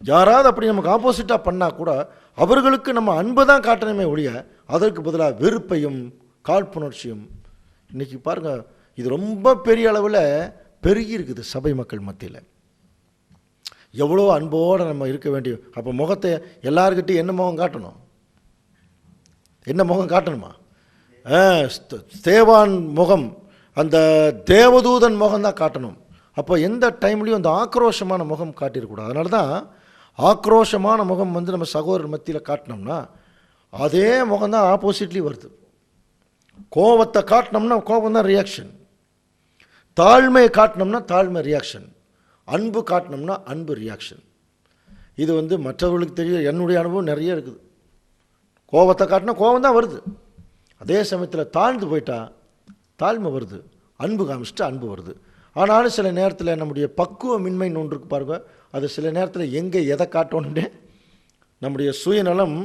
யாராவது அப்படி நமக்கு ஆப்போசிட்டாக பண்ணால் கூட அவர்களுக்கு நம்ம அன்பை தான் காட்டணுமே ஒழிய அதற்கு பதிலாக வெறுப்பையும் காழ்ப்புணர்ச்சியும். இன்றைக்கி பாருங்கள், இது ரொம்ப பெரிய அளவில் பெருகி இருக்குது சபை மக்கள் மத்தியில். எவ்வளோ அன்போடு நம்ம இருக்க வேண்டிய, அப்போ முகத்தை எல்லாருக்கிட்டையும் என்ன முகம் காட்டணும்? என்ன முகம் காட்டணுமா? ஸ்தேவான் முகம், அந்த தேவதூதன் முகம் தான் காட்டணும். அப்போ எந்த டைம்லையும் அந்த ஆக்ரோஷமான முகம் காட்டிடக்கூடாது. அதனால தான் ஆக்ரோஷமான முகம் நம்ம சகோதரர் மத்தியில் காட்டினோம்னா அதே முகம் தான் ஆப்போசிட்லேயும் வருது. கோபத்தை காட்டினோம்னா கோபம் தான் ரியாக்ஷன், தாழ்மையை காட்டினோம்னா தாழ்மை ரியாக்ஷன், அன்பு காட்டினோம்னா அன்பு ரியாக்ஷன். இது மற்றவர்களுக்கு தெரியும். என்னுடைய அனுபவம் நிறைய இருக்குது. கோபத்தை காட்டினா கோபம் தான் வருது, அதே சமயத்தில் தாழ்ந்து போயிட்டா தாழ்மை வருது, அன்பு காமிச்சிட்டு அன்பு வருது. ஆனாலும் சில நேரத்தில் நம்முடைய பக்குவமின்மைன்னு ஒன்று இருக்கு பாருங்க, அது சில நேரத்தில் எங்கே எதை காட்டணுன்னே நம்முடைய சுயநலம்,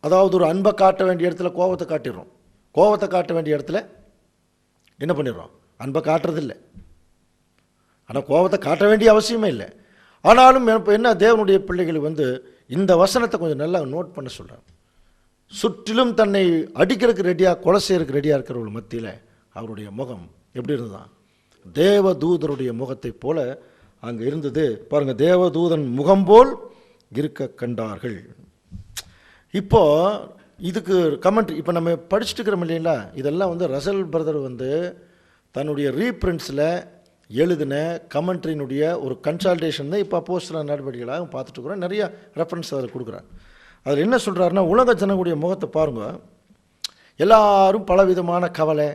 அதாவது ஒரு அன்பை காட்ட வேண்டிய இடத்துல கோபத்தை காட்டிடுறோம், கோபத்தை காட்ட வேண்டிய இடத்துல என்ன பண்ணிடுறோம், அன்பை காட்டுறதில்லை. ஆனால் கோபத்தை காட்ட வேண்டிய அவசியமே இல்லை. ஆனாலும் இப்போ என்ன, தேவனுடைய பிள்ளைகள் இந்த வசனத்தை கொஞ்சம் நல்லா நோட் பண்ண சொல்கிறாங்க. சுற்றிலும் தன்னை அடிக்கிறதுக்கு ரெடியாக, கொலை செய்யறதுக்கு ரெடியாக இருக்கிறவர்கள் மத்தியில் அவருடைய முகம் எப்படி இருந்ததுதான்? தேவதூதருடைய முகத்தை போல அங்கே இருந்தது. பாருங்கள், தேவதூதன் முகம் போல் இருக்க கண்டார்கள். இப்போ இதுக்கு கமெண்ட் இப்போ நம்ம படிச்சுட்டு இருக்கிறோம் இல்லைங்களா, இதெல்லாம் ரசல் பிரதர் தன்னுடைய ரீப்ரிண்ட்ஸில் எழுதின கமெண்ட்ரியினுடைய ஒரு கன்சால்டேஷன் தான் இப்போ அப்போஸ்தலர் நடவடிக்கைகளாக பார்த்துட்டு இருக்கிறோம். நிறைய ரெஃபரன்ஸ் அதில் கொடுக்குறார். அதில் என்ன சொல்கிறாருன்னா, உலக ஜனங்களுடைய முகத்தை பாருங்க, எல்லாரும் பலவிதமான கவலை,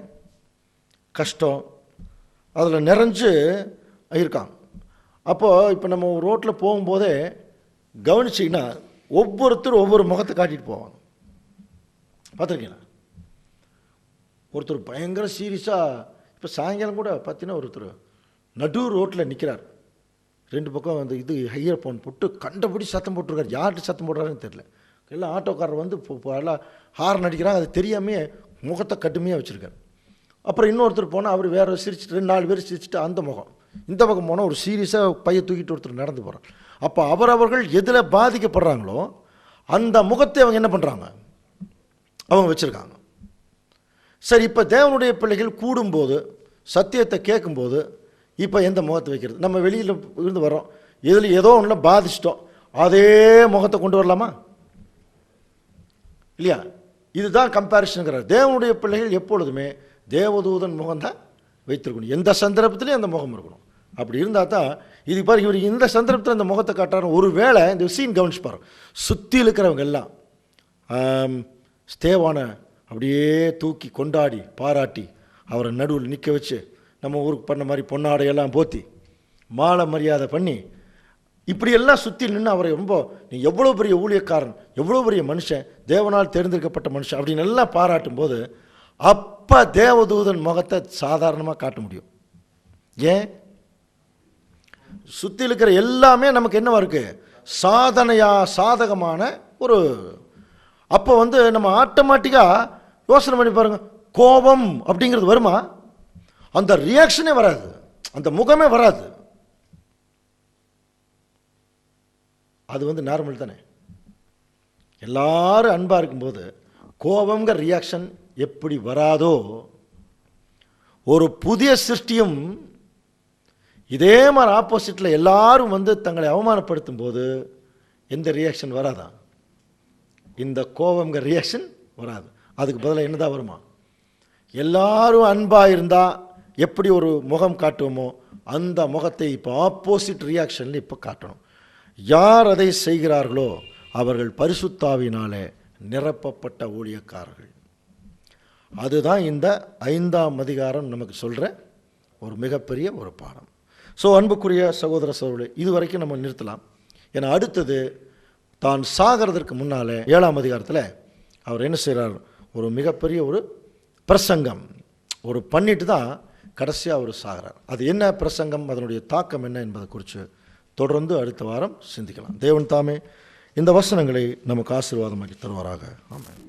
கஷ்டம் அதில் நிறைஞ்சு இருக்காங்க. அப்போது இப்போ நம்ம ரோட்டில் போகும்போதே கவனிச்சிங்கன்னா ஒவ்வொருத்தரும் ஒவ்வொரு முகத்தை காட்டிட்டு போவாங்க. பார்த்துருக்கீங்களா? ஒருத்தர் பயங்கர சீரியஸாக, இப்போ சாயங்காலம் கூட பார்த்தீங்கன்னா ஒருத்தர் நடு ரோட்டில் நிற்கிறார், ரெண்டு பக்கம் இது ஹையர் ஃபோன் போட்டு கண்டபடி சத்தம் போட்டிருக்காரு. யார்கிட்ட சத்தம் போடுறாருன்னு தெரியல. எல்லாம் ஆட்டோக்காரர் எல்லாம் ஹார்ன் அடிக்கிறாங்க, அது தெரியாமே முகத்தை கடுமையாக வச்சுருக்காரு. அப்புறம் இன்னொருத்தர் போனால் அவர் வேறு சிரிச்சுட்டு 2-4 பேர் சிரிச்சுட்டு அந்த முகம், இந்த பக்கம் போனால் ஒரு சீரியஸாக பையை தூக்கிட்டு ஒருத்தர் நடந்து போகிறார். அப்போ அவர்கள் எதில் பாதிக்கப்படுறாங்களோ அந்த முகத்தை அவங்க என்ன பண்ணுறாங்க, அவங்க வச்சுருக்காங்க. சரி, இப்போ தேவனுடைய பிள்ளைகள் கூடும்போது, சத்தியத்தை கேட்கும்போது இப்போ எந்த முகத்தை வைக்கிறது? நம்ம வெளியில் இருந்து வரோம், இதில் ஏதோ ஒன்றுல பாதிச்சிட்டோம், அதே முகத்தை கொண்டு வரலாமா? இல்லையா? இதுதான் கம்பேரிஷனுங்கிறார். தேவனுடைய பிள்ளைகள் எப்பொழுதுமே தேவதூதன் முகம்தான் வைத்திருக்கணும். எந்த சந்தர்ப்பத்திலையும் அந்த முகம் இருக்கணும். அப்படி இருந்தால் தான் இது பாரு, இவர் இந்த சந்தர்ப்பத்தில் அந்த முகத்தை காட்டுறாரு. ஒரு வேளை இந்த சீன் கவனிச்சு பாரு, சுற்றி இருக்கிறவங்க எல்லாம் ஸ்தேவானை அப்படியே தூக்கி கொண்டாடி பாராட்டி அவரை நடுவில் நிற்க வச்சு நம்ம ஊருக்கு பண்ண மாதிரி பொன்னாடையெல்லாம் போத்தி மாலை மரியாதை பண்ணி இப்படியெல்லாம் சுற்றி நின்று அவரை ரொம்ப, நீ எவ்வளோ பெரிய ஊழியக்காரன், எவ்வளோ பெரிய மனுஷன், தேவனால் தேர்ந்தெடுக்கப்பட்ட மனுஷன் அப்படின்னு எல்லாம் பாராட்டும் போது அப்போ தேவதூதன் முகத்தை சாதாரணமாக காட்ட முடியும். ஏன்? சுற்றி இருக்கிற எல்லாமே நமக்கு என்னவா இருக்கு? சாதகமான ஒரு. அப்போ நம்ம ஆட்டோமேட்டிக்காக யோசனை பண்ணி பாருங்க, கோபம் அப்படிங்கிறது வருமா? அந்த ரியாக்ஷனே வராது, அந்த முகமே வராது. அது நார்மல் தானே. எல்லாரும் அன்பாக இருக்கும்போது கோபங்கிற ரியாக்ஷன் எப்படி வராதோ, ஒரு புதிய சிருஷ்டியும் இதே மாதிரி ஆப்போசிட்டில் எல்லாரும் தங்களை அவமானப்படுத்தும் போது எந்த ரியாக்ஷன் வராதா? இந்த கோபங்கிற ரியாக்ஷன் வராது. அதுக்கு பதிலாக என்னதான் வருமா? எல்லாரும் அன்பாக இருந்தால் எப்படி ஒரு முகம் காட்டுவோமோ அந்த முகத்தை இப்போ ஆப்போசிட் ரியாக்ஷனில் இப்போ காட்டணும். யார் அதை செய்கிறார்களோ அவர்கள் பரிசுத்தாவினாலே நிரப்பப்பட்ட ஊழியக்காரர்கள். அதுதான் இந்த 5ஆம் அதிகாரம் நமக்கு சொல்கிற ஒரு மிகப்பெரிய ஒரு பாடம். ஸோ அன்புக்குரிய சகோதர சகோதரர்களே, இது வரைக்கும் நம்ம நிறுத்தலாம். ஏன்னா அடுத்தது தான் சாகிறதற்கு முன்னாலே 7ஆம் அதிகாரத்தில் அவர் என்ன செய்கிறார்? ஒரு மிகப்பெரிய ஒரு பிரசங்கம் ஒரு பண்ணிட்டு தான் கடைசியாக அவர் சாகிறார். அது என்ன பிரசங்கம், அதனுடைய தாக்கம் என்ன என்பதை குறித்து தொடர்ந்து அடுத்த வாரம் சிந்திக்கலாம். தேவன் தாமே இந்த வசனங்களை நமக்கு ஆசீர்வாதமாக்கி தருவாராக. ஆமென்.